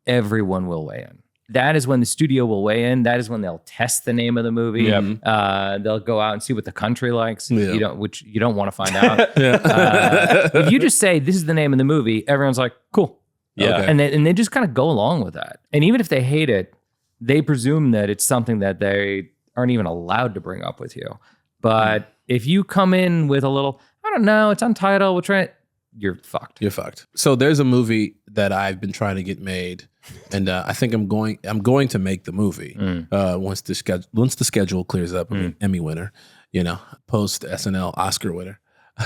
everyone will weigh in. That is when the studio will weigh in. That is when they'll test the name of the movie. They'll go out and see what the country likes, which you don't want to find out. If you just say, this is the name of the movie, everyone's like, cool. Yeah. Okay. And they just kind of go along with that. And even if they hate it, they presume that it's something that they aren't even allowed to bring up with you. But if you come in with a little, I don't know, it's untitled, we'll try it, you're fucked. You're fucked. So there's a movie that I've been trying to get made, and I think I'm going to make the movie once the schedule clears up. I'm an Emmy winner, post SNL Oscar winner.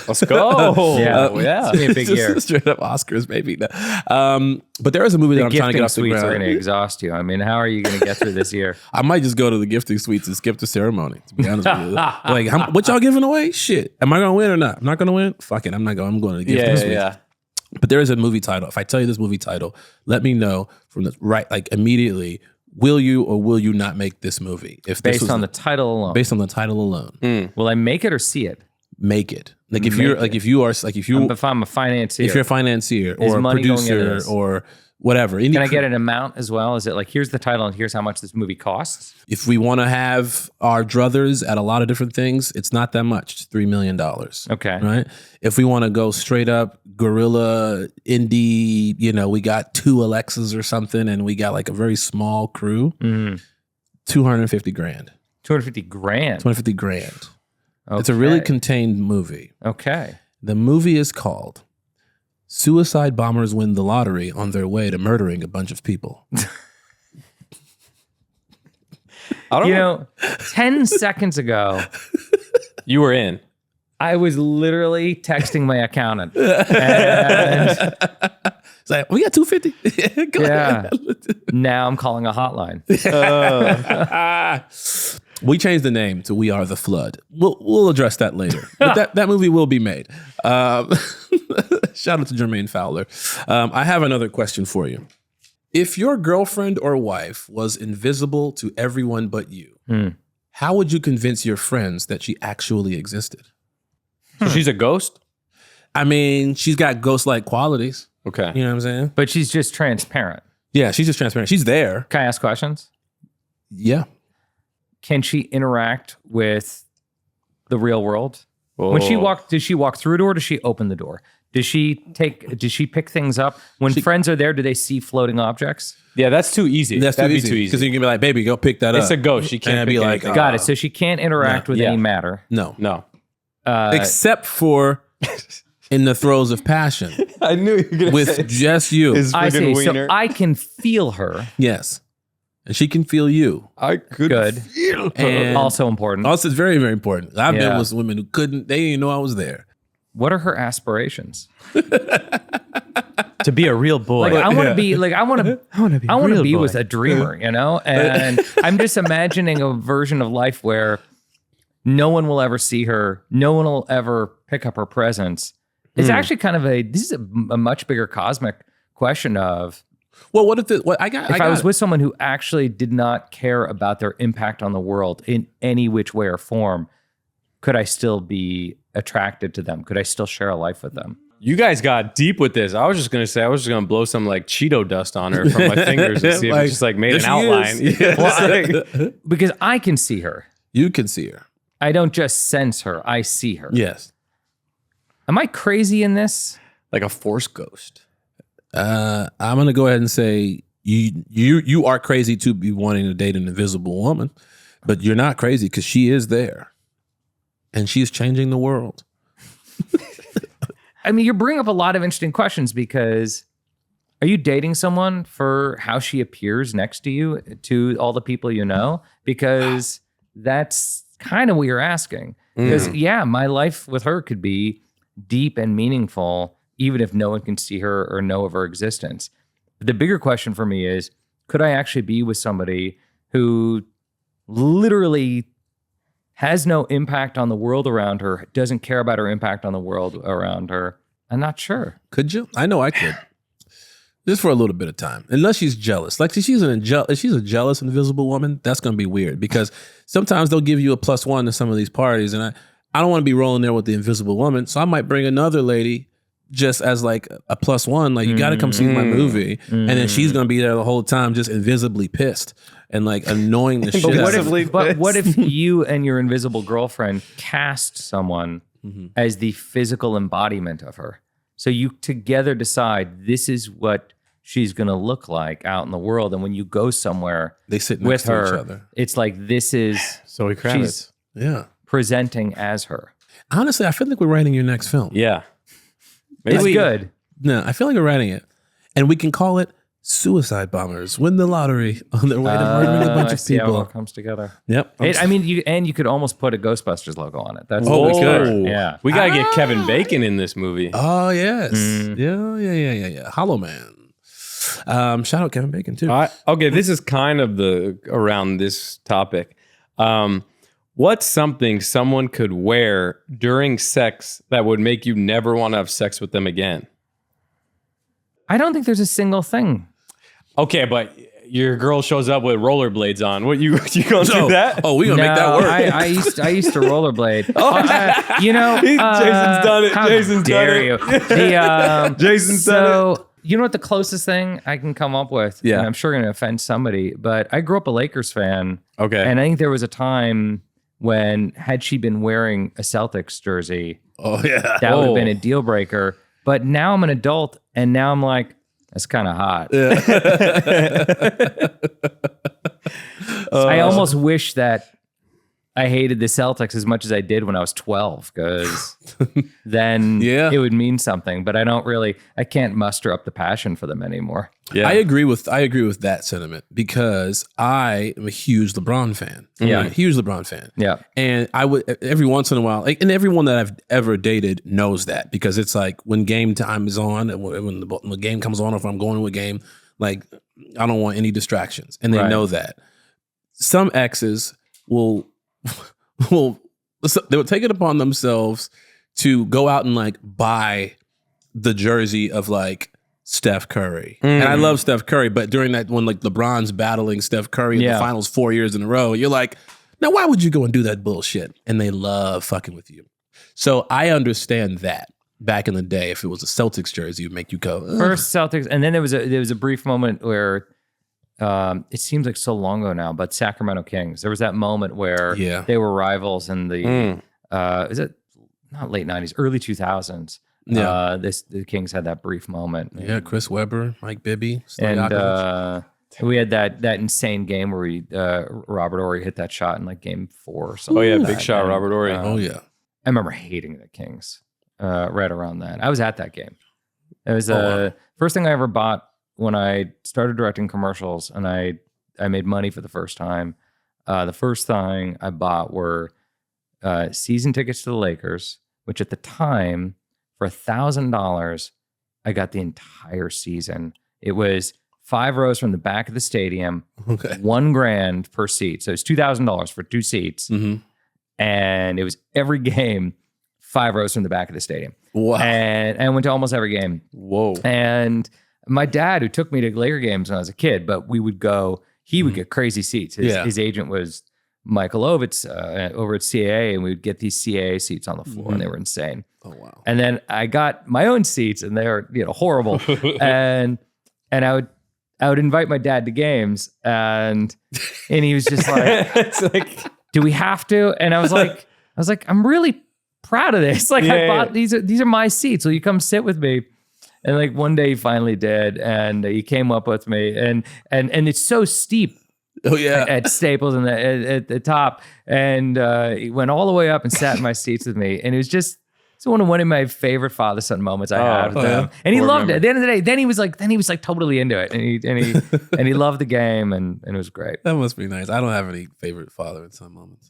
Let's go. Yeah. Yeah. It's gonna be a big year. Straight up Oscars, baby. But there is a movie that I'm trying to get off the gifting suites ground. are going to exhaust you. I mean, how are you going to get through this year? I might just go to the gifting suites and skip the ceremony, to be honest with you. Like, what y'all giving away? Shit. Am I going to win or not? I'm not going to win? Fuck it. I'm not going. I'm going to the gifting suites. Yeah. But there is a movie title. If I tell you this movie title, let me know from the immediately. Will you or will you not make this movie? If this Based on the title alone. Based on the title alone. Will I make it or see it? Make it. Like if I'm a financier. If you're a financier Is or a money going into producer this? or whatever. Can I get an amount as well? Is it like, here's the title and here's how much this movie costs? If we want to have our druthers at a lot of different things, it's not that much. It's $3 million. Okay. Right? If we want to go straight up guerrilla indie, we got 2 Alexas or something and we got like a very small crew, $250,000. $250,000. $250,000. Okay. It's a really contained movie. Okay. The movie is called Suicide Bombers Win the Lottery on Their Way to Murdering a Bunch of People. I don't know. 10 seconds ago, You were in. I was literally texting my accountant. And It's like, we got 250. Go yeah. ahead. Now I'm calling a hotline. We changed the name to We Are the Flood. We'll address that later. But that movie will be made. Shout out to Jermaine Fowler. I have another question for you. If your girlfriend or wife was invisible to everyone but you, how would you convince your friends that she actually existed? So she's a ghost? I mean, she's got ghost-like qualities. Okay. You know what I'm saying? But she's just transparent. Yeah, she's just transparent. She's there. Can I ask questions? Yeah. Can she interact with the real world? Whoa. When does she walk through a door? Or does she open the door? Does she pick things up? When friends are there, do they see floating objects? Yeah, that's too easy. That'd be be too easy. easy. Because you can be like, baby, go pick that up. It's a ghost. She can't And I'd be pick like, anything Got it. So she can't interact with Yeah. any matter. No. No. Except for in the throes of passion I knew you were going with just you. I see. So I can feel her. Yes. And she can feel you. I could Good. feel And Also important. also, it's very, very important. I've been Yeah. with women who they didn't even know I was there. What are her aspirations? to be a real boy. Like I want to be like I want to be boy. with a dreamer, And I'm just imagining a version of life where no one will ever see her, no one will ever pick up her presence. It's actually kind of this is a much bigger cosmic question of Well, what if I was with someone who actually did not care about their impact on the world in any which way or form, could I still be attracted to them? Could I still share a life with them? You guys got deep with this. I was just going to say, I was just going to blow some like Cheeto dust on her from my fingers and see if it just like made an outline. Yes. Because I can see her. You can see her. I don't just sense her. I see her. Yes. Am I crazy in this? Like a force ghost. I'm gonna go ahead and say you are crazy to be wanting to date an invisible woman, but you're not crazy because she is there, and she's changing the world. I mean, you're bringing up a lot of interesting questions because are you dating someone for how she appears next to you, to all the people you know? Because that's kind of what you're asking. Because my life with her could be deep and meaningful, even if no one can see her or know of her existence. But the bigger question for me is, could I actually be with somebody who literally has no impact on the world around her, doesn't care about her impact on the world around her, I'm not sure. Could you? I know I could. Just for a little bit of time. Unless she's jealous. Like if she's a jealous invisible woman, that's going to be weird because sometimes they'll give you a +1 to some of these parties. And I don't want to be rolling there with the invisible woman. So I might bring another lady just as like a +1. Like, you got to come see my movie. And then she's going to be there the whole time just invisibly pissed and like annoying the shit out of me. But what if you and your invisible girlfriend cast someone as the physical embodiment of her? So you together decide this is what she's going to look like out in the world. And when you go somewhere they sit with next to her, each other. it's like this is Zoe Kravitz. She's presenting as her. Honestly, I feel like we're writing your next film. Yeah. It's good. No, I feel like we're writing it. And we can call it Suicide Bombers Win the Lottery on their way to murdering a bunch of See how it all people. comes together. Yep. You could almost put a Ghostbusters logo on it. That's We could. Yeah. We got to get Kevin Bacon in this movie. Oh, yes. Yeah. Hollow Man. Shout out Kevin Bacon, too. Okay, this is kind of around this topic. What's something someone could wear during sex that would make you never want to have sex with them again? I don't think there's a single thing. Okay, but your girl shows up with rollerblades on. What you gonna do that? Oh, we gonna make that work. I used to rollerblade. Jason's done it. How Jason's dare done it. you? Jason's done it. You know what the closest thing I can come up with? Yeah. And I'm sure going to offend somebody, but I grew up a Lakers fan. Okay. And I think there was a time when had she been wearing a Celtics jersey, Oh, yeah. that would have been a deal breaker. But now I'm an adult, and now I'm like, that's kind of hot. I almost wish that I hated the Celtics as much as I did when I was 12, because then it would mean something. But I can't muster up the passion for them anymore. Yeah. I agree with that sentiment because I am a huge LeBron fan. Yeah. I'm a huge LeBron fan. Yeah. And I would every once in a while, and everyone that I've ever dated knows that, because it's like when game time is on, and when the game comes on, or if I'm going to a game, like I don't want any distractions, and they know that. Some exes they'll take it upon themselves to go out and like buy the jersey of like Steph Curry. And I love Steph Curry, but during that, when like LeBron's battling Steph Curry in the finals 4 years in a row, you're like, now why would you go and do that bullshit? And they love fucking with you. So I understand that back in the day, if it was a Celtics jersey, it would make you go, ugh. First Celtics, and then there was a brief moment where it seems like so long ago now, but Sacramento Kings. There was that moment where they were rivals in the is it not late 90s, early 2000s. Yeah. The Kings had that brief moment. Yeah, Chris Webber, Mike Bibby, and we had that insane game where Robert Horry hit that shot in like game 4 or something. Oh yeah, like big that. shot, And, Robert Horry. I remember hating the Kings right around that. I was at that game. It was the first thing I ever bought when I started directing commercials, and I made money for the first time. The first thing I bought were season tickets to the Lakers, which at the time, for $1,000, I got the entire season. It was 5 rows from the back of the stadium, $1,000 per seat. So it's $2,000 for 2 seats. And it was every game, 5 rows from the back of the stadium. Wow. And I went to almost every game. Whoa. And my dad, who took me to Laker games when I was a kid, but we would go, he would get crazy seats. His agent was Michael Ovitz over at CAA, and we would get these CAA seats on the floor, and they were insane. Oh, wow. And then I got my own seats, and they were horrible. and I would invite my dad to games, and he was just like, It's like, do we have to? And I was like, I'm really proud of this. Like, I bought these are my seats. Will you come sit with me? And like one day he finally did, and he came up with me, and it's so steep. Oh yeah, at Staples and at the top, and he went all the way up and sat in my seats with me, and it was just one of my favorite father-son moments I had with him. And he loved it. At the end of the day, then he was like totally into it, and he loved the game, and it was great. That must be nice. I don't have any favorite father and son moments.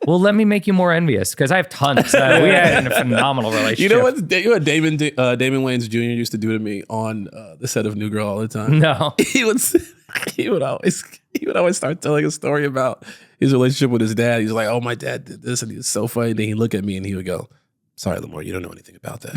Well, let me make you more envious, because I have tons. We had a phenomenal relationship. You know what? Damon Wayans Jr. used to do to me on the set of New Girl all the time. No, he would he would always start telling a story about his relationship with his dad. He's like, "Oh, my dad did this, and he's so funny." Then he'd look at me and he would go, "Sorry, Lamorne, you don't know anything about that."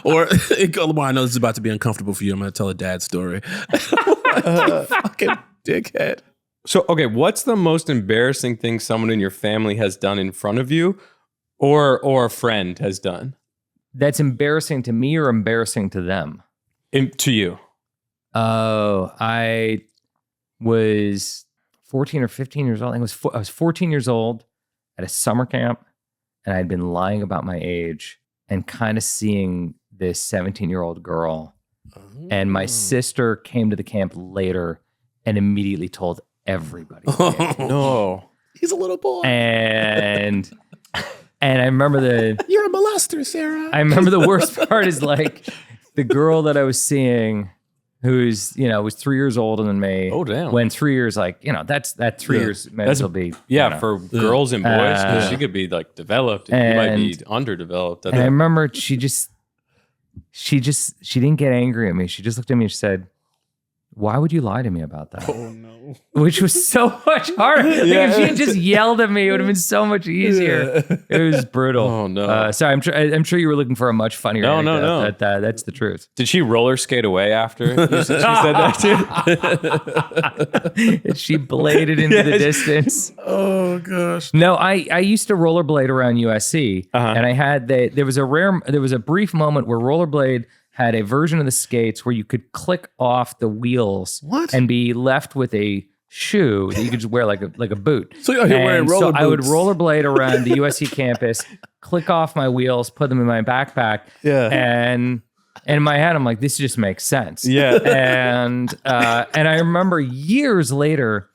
Or Lamorne, I know this is about to be uncomfortable for you. I'm going to tell a dad story. Fucking dickhead. So, okay, what's the most embarrassing thing someone in your family has done in front of you, or a friend has done? That's embarrassing to me or embarrassing to them? To you. Oh, I was 14 or 15 years old. I was 14 years old at a summer camp, and I'd been lying about my age and kind of seeing this 17-year-old girl. And my sister came to the camp later and immediately told everybody. No. He's a little boy. And I remember You're a molester, Sarah. I remember the worst part is like the girl that I was seeing, who's, was 3 years older than me. Oh, damn. When 3 years, that's 3 years might as well be. For girls and boys, she could be like developed and you might be underdeveloped. And I remember she didn't get angry at me. She just looked at me and she said, "Why would you lie to me about that?" Oh, no. Which was so much harder. Like if she had just yelled at me, it would have been so much easier. It was brutal. Oh, no. Sorry, I'm sure you were looking for a much funnier anecdote. No. That's the truth. Did she roller skate away after she said that too? She bladed into the distance. Oh, gosh. No, I used to rollerblade around USC, and I had there was a brief moment where rollerblade had a version of the skates where you could click off the wheels and be left with a shoe that you could just wear like a boot. So you're wearing roller boots. I would rollerblade around the USC campus, click off my wheels, put them in my backpack, and in my head I'm like, this just makes sense. Yeah. And I remember years later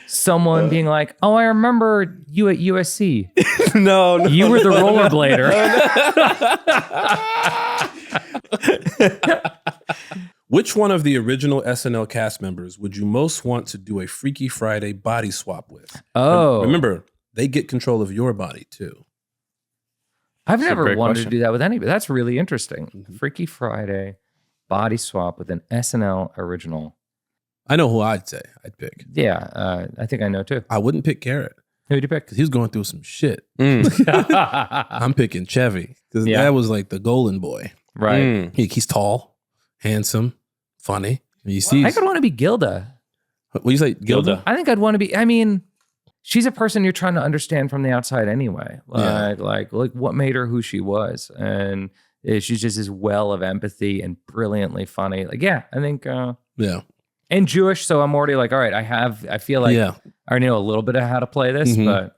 someone being like, "Oh, I remember you at USC." No, You were the rollerblader. Which one of the original SNL cast members would you most want to do a Freaky Friday body swap with? Oh. Remember, they get control of your body too. I've never great wanted question. to do that with anybody. That's really interesting. Freaky Friday body swap with an SNL original. I know who I'd say I'd pick. Yeah, I think I know too. I wouldn't pick Carrot Who would you pick? because he was going through some shit. I'm picking Chevy because that was like the golden boy. Right. He's tall, handsome, funny. You see, I could want to be Gilda. what do you say, Gilda? I think I'd want to be, she's a person you're trying to understand from the outside anyway. Like what made her who she was. And she's just this well of empathy and brilliantly funny. Like, I think, and Jewish. So I'm already like, all right, I feel like I already know a little bit of how to play this, but.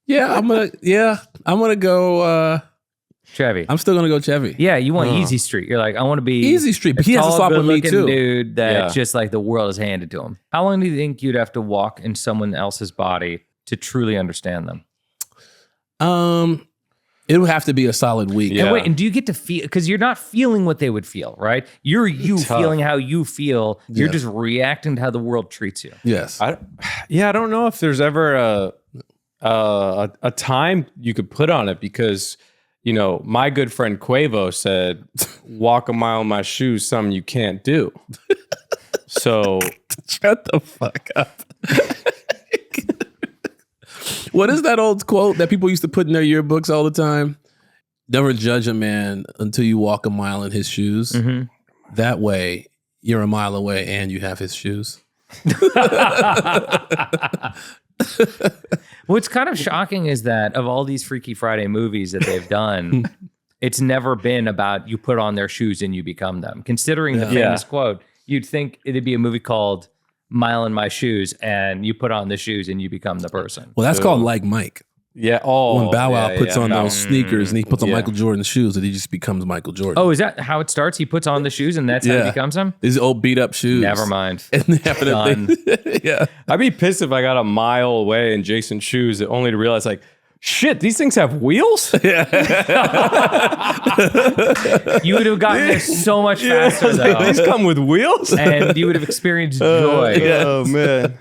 I'm gonna go, Chevy. I'm still gonna go Chevy. Yeah, you want Easy Street. You're like, I want to be Easy Street, but he has to swap with me too. Dude that just like the world is handed to him. How long do you think you'd have to walk in someone else's body to truly understand them? It would have to be a solid week. And wait, and do you get to feel, because you're not feeling what they would feel, right? You're feeling how you feel. You're just reacting to how the world treats you. Yes. I don't know if there's ever a time you could put on it because, my good friend Quavo said, "Walk a mile in my shoes, something you can't do." So Shut the fuck up. What is that old quote that people used to put in their yearbooks all the time? Never judge a man until you walk a mile in his shoes. Mm-hmm. That way, you're a mile away and you have his shoes. What's kind of shocking is that of all these Freaky Friday movies that they've done, it's never been about you put on their shoes and you become them. Considering the famous quote, you'd think it'd be a movie called Mile in My Shoes and you put on the shoes and you become the person. Well, that's called Like Mike. Yeah. Oh, when Bow Wow puts on those sneakers and he puts on Michael Jordan's shoes, and he just becomes Michael Jordan. Oh, is that how it starts? He puts on the shoes and that's how he becomes him? These old beat up shoes. Never mind. And they happen to I'd be pissed if I got a mile away in Jason's shoes only to realize like, shit, these things have wheels? You would have gotten there so much faster though. These come with wheels? And you would have experienced joy. Oh man.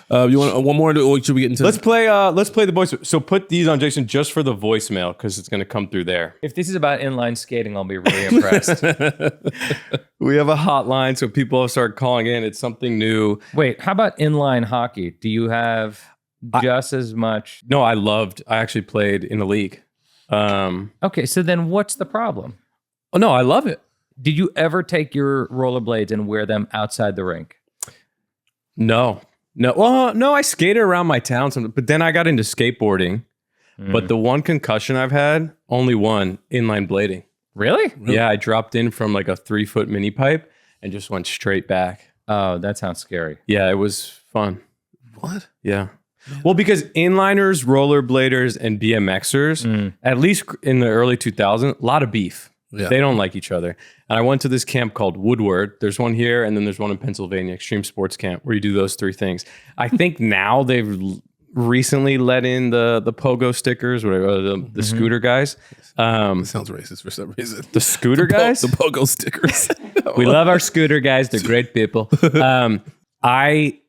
You want one more? Or should we get into? Let's play the voice. So put these on Jason just for the voicemail because it's going to come through there. If this is about inline skating, I'll be really impressed. We have a hotline, so people start calling in. It's something new. Wait, how about inline hockey? Do you have just as much? No, I actually played in the league. Okay, so then what's the problem? Oh no, I love it. Did you ever take your rollerblades and wear them outside the rink? No. Well, no, I skated around my town, but then I got into skateboarding. But the one concussion I've had, only one, inline blading. Really? Yeah, I dropped in from like a 3-foot mini pipe and just went straight back. Oh, that sounds scary. Yeah, it was fun. What? Yeah. Well, because inliners, rollerbladers, and BMXers, at least in the early 2000s, a lot of beef. Yeah. They don't like each other. And I went to this camp called Woodward. There's one here, and then there's one in Pennsylvania, Extreme Sports Camp, where you do those 3 things. I think now they've recently let in the pogo stickers, whatever, the scooter guys. It sounds racist for some reason. The scooter guys? The pogo stickers. We love our scooter guys. They're great people. I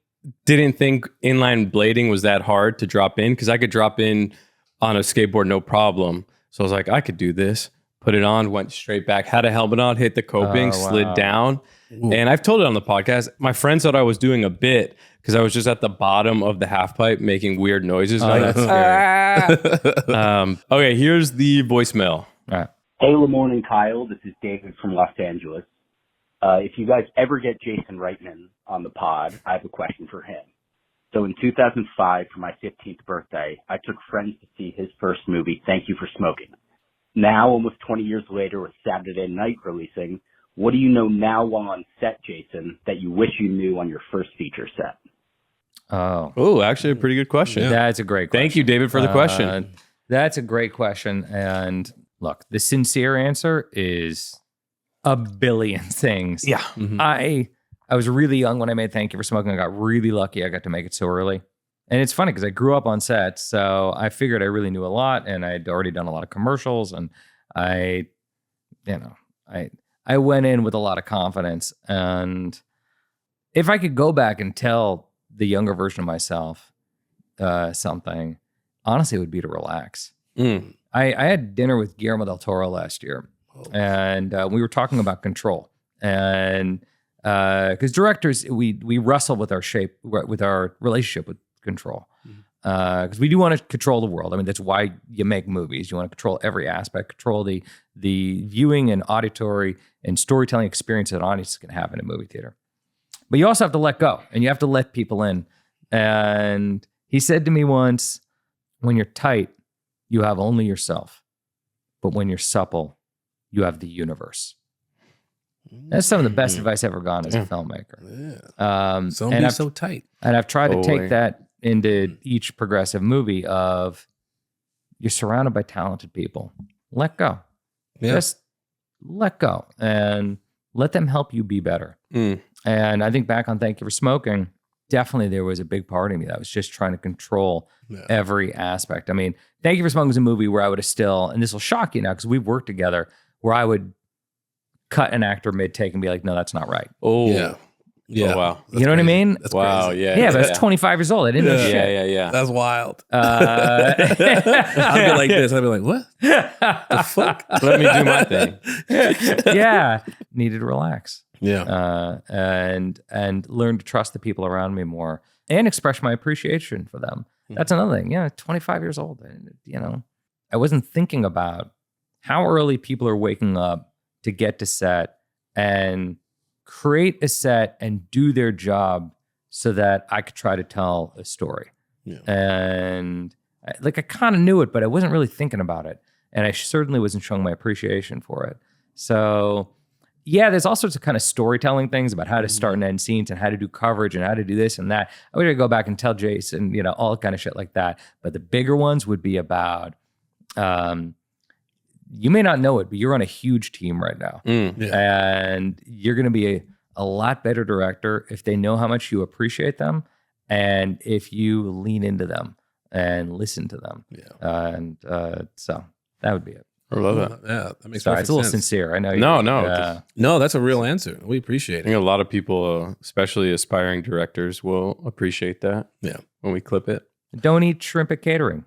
didn't think inline blading was that hard to drop in because I could drop in on a skateboard no problem. So I was like, I could do this. Put it on, went straight back, had a helmet on, hit the coping, slid down. Ooh. And I've told it on the podcast. My friends thought I was doing a bit because I was just at the bottom of the half pipe making weird noises. That's scary. Okay, here's the voicemail. All right. Hey, Lamorning, Kyle. This is David from Los Angeles. If you guys ever get Jason Reitman on the pod, I have a question for him. So in 2005, for my 15th birthday, I took friends to see his first movie, Thank You for Smoking. Now, almost 20 years later, with Saturday Night releasing, what do you know now while on set, Jason, that you wish you knew on your first feature set? Oh, actually a pretty good question. Yeah. That's a great question. Thank you, David, for the question. That's a great question. And look, the sincere answer is a billion things. Yeah. Mm-hmm. I was really young when I made Thank You for Smoking. I got really lucky. I got to make it so early. And it's funny because I grew up on sets, so I figured I really knew a lot, and I'd already done a lot of commercials, and I went in with a lot of confidence. And if I could go back and tell the younger version of myself something, honestly, it would be to relax. I had dinner with Guillermo del Toro last year, and we were talking about control. And because directors, we wrestle with our relationship with control, because we do want to control the world. I mean, that's why you make movies. You want to control every aspect, control the viewing and auditory and storytelling experience that an audience can have in a movie theater. But you also have to let go, and you have to let people in. And he said to me once, when you're tight, you have only yourself. But when you're supple, you have the universe. That's some of the best advice I've ever gotten as a filmmaker. Yeah. Don't be so tight. And I've tried to take that into each progressive movie of, you're surrounded by talented people. Let go. Yeah. Just let go and let them help you be better. And I think back on Thank You for Smoking, definitely there was a big part of me that was just trying to control every aspect. I mean, Thank You for Smoking was a movie where I would have still, and this will shock you now because we've worked together, where I would cut an actor mid-take and be like, no, that's not right. Yeah. Oh, wow. You know what I mean? That's wow. crazy. Yeah. Yeah, but I was 25 years old. I didn't know shit. Yeah. That's wild. I'd be like this. I'd be like, what? The fuck? Let me do my thing. Yeah. Needed to relax. Yeah. And learn to trust the people around me more and express my appreciation for them. That's another thing. Yeah, 25 years old. And, I wasn't thinking about how early people are waking up to get to set and create a set and do their job so that I could try to tell a story. Yeah. And I kind of knew it, but I wasn't really thinking about it. And I certainly wasn't showing my appreciation for it. So yeah, there's all sorts of kind of storytelling things about how to start and end scenes and how to do coverage and how to do this and that. I would go back and tell Jason, all kind of shit like that. But the bigger ones would be about, you may not know it, but you're on a huge team right now. And you're going to be a lot better director if they know how much you appreciate them and if you lean into them and listen to them. Yeah. So that would be it. I love that. Yeah, that makes Sorry, perfect it's a little sense. sincere. I know. No. No, that's a real answer. We appreciate I think it. a lot of people, especially aspiring directors, will appreciate that. Yeah. When we clip it. Don't eat shrimp at catering.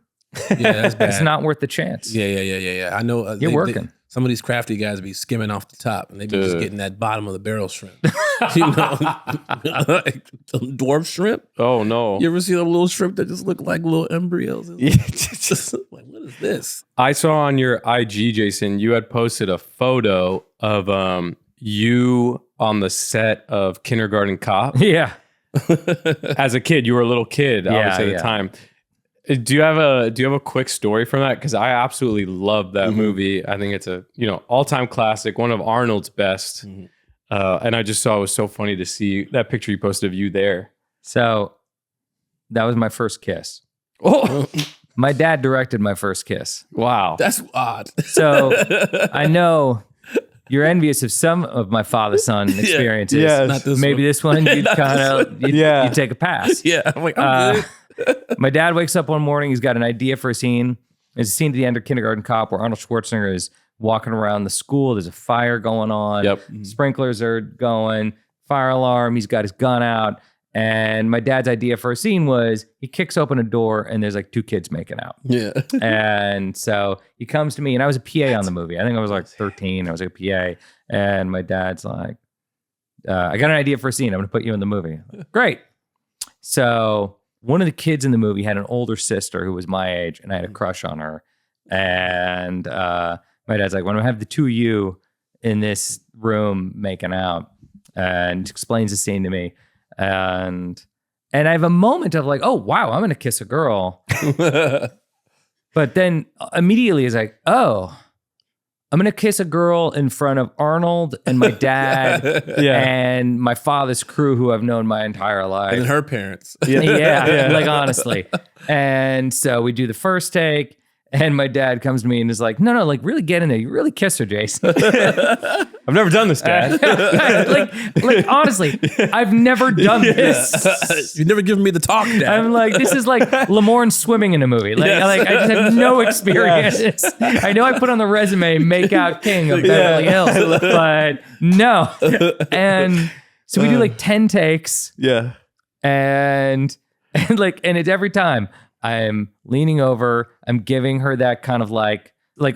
Yeah, that's bad. It's not worth the chance. Yeah. I know. You're working. Some of these crafty guys be skimming off the top, and they be just getting that bottom of the barrel shrimp. Like dwarf shrimp. Oh no! You ever see a little shrimp that just look like little embryos? It's just like, what is this? I saw on your IG, Jason, you had posted a photo of you on the set of Kindergarten Cop. Yeah. As a kid, you were a little kid, obviously at the time. Do you have a quick story from that? Because I absolutely love that movie. I think it's a all-time classic, one of Arnold's best. And I just saw it was so funny to see that picture you posted of you there. So that was my first kiss. Oh, My dad directed my first kiss. wow, That's odd. So I know you're envious of some of my father-son experiences. Yes. Not this Maybe one. this one you'd kind of you take a pass. Yeah, I'm like, I'm good. My dad wakes up one morning. He's got an idea for a scene. There's a scene at the end of Kindergarten Cop where Arnold Schwarzenegger is walking around the school. There's a fire going on. Yep. Sprinklers are going. Fire alarm. He's got his gun out. And my dad's idea for a scene was he kicks open a door and there's like two kids making out. Yeah. And so he comes to me, and I was a PA on the movie. I think I was like 13. I was like a PA. And my dad's like, I got an idea for a scene. I'm going to put you in the movie. Great. So one of the kids in the movie had an older sister who was my age, and I had a crush on her. And my dad's like, when I have the two of you in this room making out, and explains the scene to me. And I have a moment of like, oh, wow, I'm going to kiss a girl. But then immediately is like, oh, I'm going to kiss a girl in front of Arnold and my dad and my father's crew who I've known my entire life. And her parents. Yeah, like honestly. And so we do the first take, and my dad comes to me and is like, no, like really get in there. You really kiss her, Jason. I've never done this, Dad. like honestly, I've never done this. You've never given me the talk, Dad. I'm like, this is like Lamorne swimming in a movie. Like I just have no experience. I know I put on the resume make out king of Beverly Hills, but no. And so we do like 10 takes. Yeah. And it's every time I'm leaning over, I'm giving her that kind of like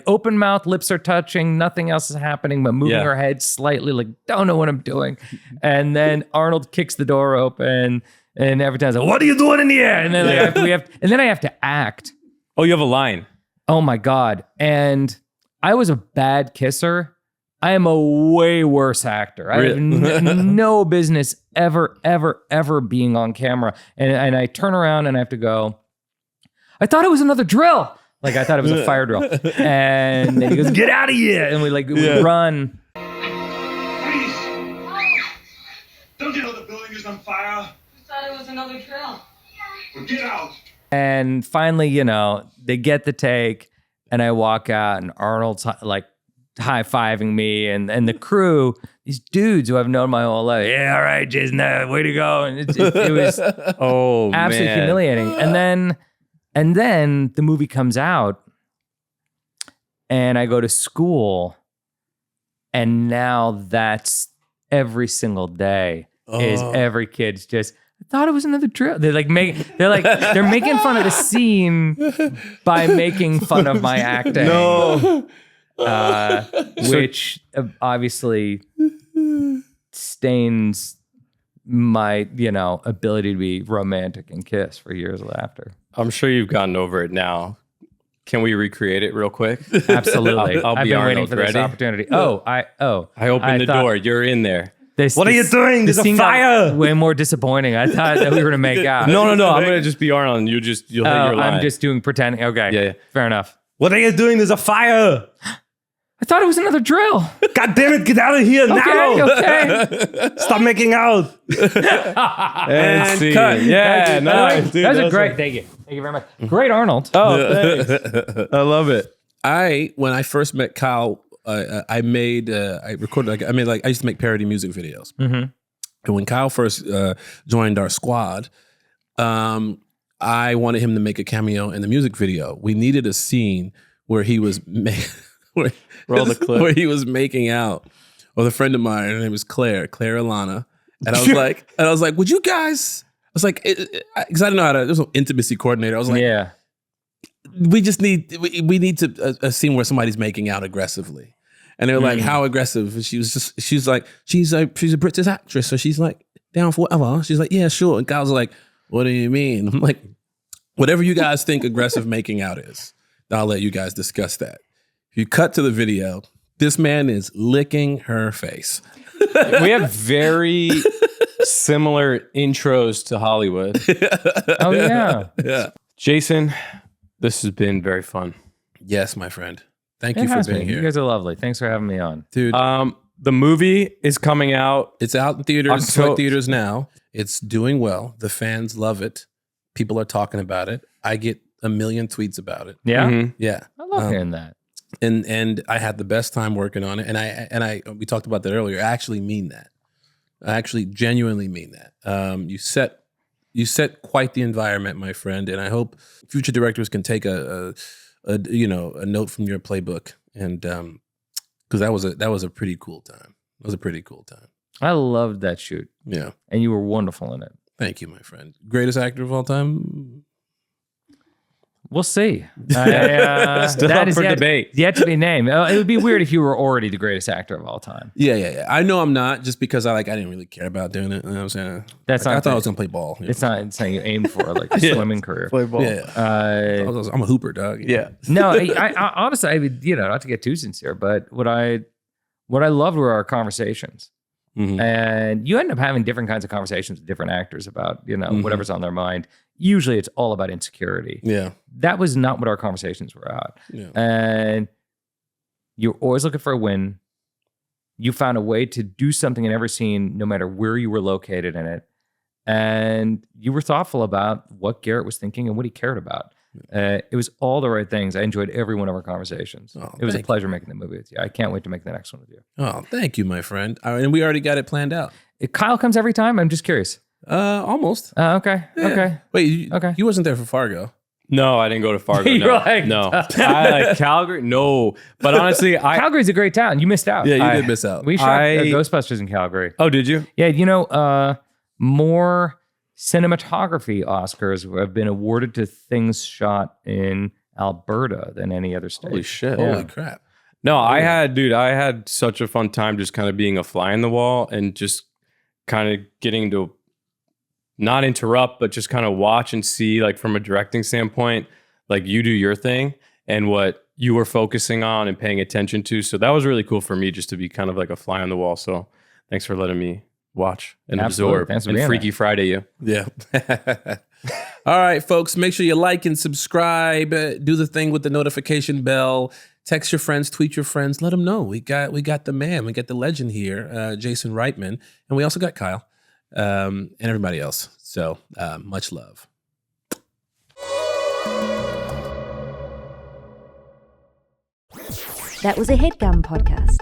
open mouth, lips are touching, nothing else is happening, but moving her head slightly, like don't know what I'm doing. And then Arnold kicks the door open, and every time I like, what are you doing in here? And then I have to act. Oh, you have a line. Oh my God. And I was a bad kisser. I am a way worse actor. I have no business ever being on camera. And I turn around and I have to go, I thought it was another drill. Like I thought it was a fire drill. And then he goes, get out of here. And we run. Freeze! Don't you know the building is on fire? I thought it was another drill. Well, get out! And finally, they get the take, and I walk out, and Arnold's like high-fiving me, and the crew, these dudes who I've known my whole life. Yeah, all right, Jason, way to go. And it was absolutely humiliating. And then the movie comes out, and I go to school, and now that's every single day is every kid's just, I thought it was another drill. They're making fun of the scene by making fun of my acting. No. Which obviously stains my, ability to be romantic and kiss for years after. I'm sure you've gotten over it now. Can we recreate it real quick? Absolutely. I'll I've be been Arnold. waiting for this Ready? opportunity. I opened the door. You're in there. What are you doing? There's a fire. Way more disappointing. I thought that we were going to make out. No. I'm going to just be Arnold, and you'll hit your line. I'm just doing pretending. Okay. Yeah. Fair enough. What are you doing? There's a fire. I thought it was another drill. God damn it, get out of here now. Okay. Stop making out. and cut. Yeah, nice. Dude, that was great. Thank you. Thank you very much. Great Arnold. Oh, thanks. I love it. When I first met Kyle, I recorded, I used to make parody music videos. Mm-hmm. And when Kyle first joined our squad, I wanted him to make a cameo in the music video. We needed a scene where he was Roll the clip. where he was making out with a friend of mine. Her name was Claire Alana. And I was like, would you guys, I was like, because I didn't know how to, there's no intimacy coordinator. I was like, Yeah. we need to a scene where somebody's making out aggressively. And they were like, how aggressive? And she's like, she's a British actress. So she's like, down for whatever. She's like, yeah, sure. And guys are like, what do you mean? I'm like, whatever you guys think aggressive making out is, I'll let you guys discuss that. If you cut to the video, this man is licking her face. We have very similar intros to Hollywood. Oh, yeah. Yeah. Jason, this has been very fun. Yes, my friend. Thank you for being here. You guys are lovely. Thanks for having me on. Dude, The movie is coming out. it's out in theaters, select theaters now. It's doing well. The fans love it. People are talking about it. I get a million tweets about it. Yeah? Mhm. Yeah. I love hearing that. And I had the best time working on it. And I we talked about that earlier. I actually mean that. I actually genuinely mean that. You set quite the environment, my friend. And I hope future directors can take a note from your playbook. And because that was a pretty cool time. It was a pretty cool time. I loved that shoot. Yeah. And you were wonderful in it. Thank you, my friend. Greatest actor of all time? We'll see. Still up for debate. Yet to be named. It would be weird if you were already the greatest actor of all time. Yeah. I know I'm not, just because I didn't really care about doing it. You know what I'm saying? That's I not thought I the- was gonna play ball. It's not something you aim for, like a swimming career. Play ball. Yeah. I'm a hooper, dog. Yeah. No, I honestly, I would, not to get too sincere, but what I loved were our conversations. Mhm. And you end up having different kinds of conversations with different actors about, whatever's on their mind. Usually it's all about insecurity. Yeah. That was not what our conversations were about. Yeah. And you're always looking for a win. You found a way to do something in every scene, no matter where you were located in it. And you were thoughtful about what Garrett was thinking and what he cared about. It was all the right things. I enjoyed every one of our conversations. Oh, it was a thank pleasure making the movie with you. I can't wait to make the next one with you. Oh, thank you, my friend. And we already got it planned out. Kyle comes every time. I'm just curious. Almost. Okay. Yeah. Okay. Wait, Okay. you wasn't there for Fargo. No, I didn't go to Fargo. You're No. like- No. I like Calgary. No. But honestly, Calgary's a great town. You missed out. Yeah, you I- did miss out. We shot Ghostbusters in Calgary. Oh, did you? Yeah, more cinematography Oscars have been awarded to things shot in Alberta than any other state. Holy shit. Holy crap. No, I had such a fun time just kind of being a fly in the wall and just kind of getting to not interrupt, but just kind of watch and see, like, from a directing standpoint, like, you do your thing and what you were focusing on and paying attention to. So that was really cool for me, just to be kind of like a fly on the wall. So thanks for letting me watch and Absolutely. absorb Thanks for and being Freaky Friday you. Yeah. All right, folks, make sure you like and subscribe. Do the thing with the notification bell. Text your friends, tweet your friends, let them know. We got the man, we got the legend here, Jason Reitman, and we also got Kyle and everybody else. So much love. That was a Headgum Podcast.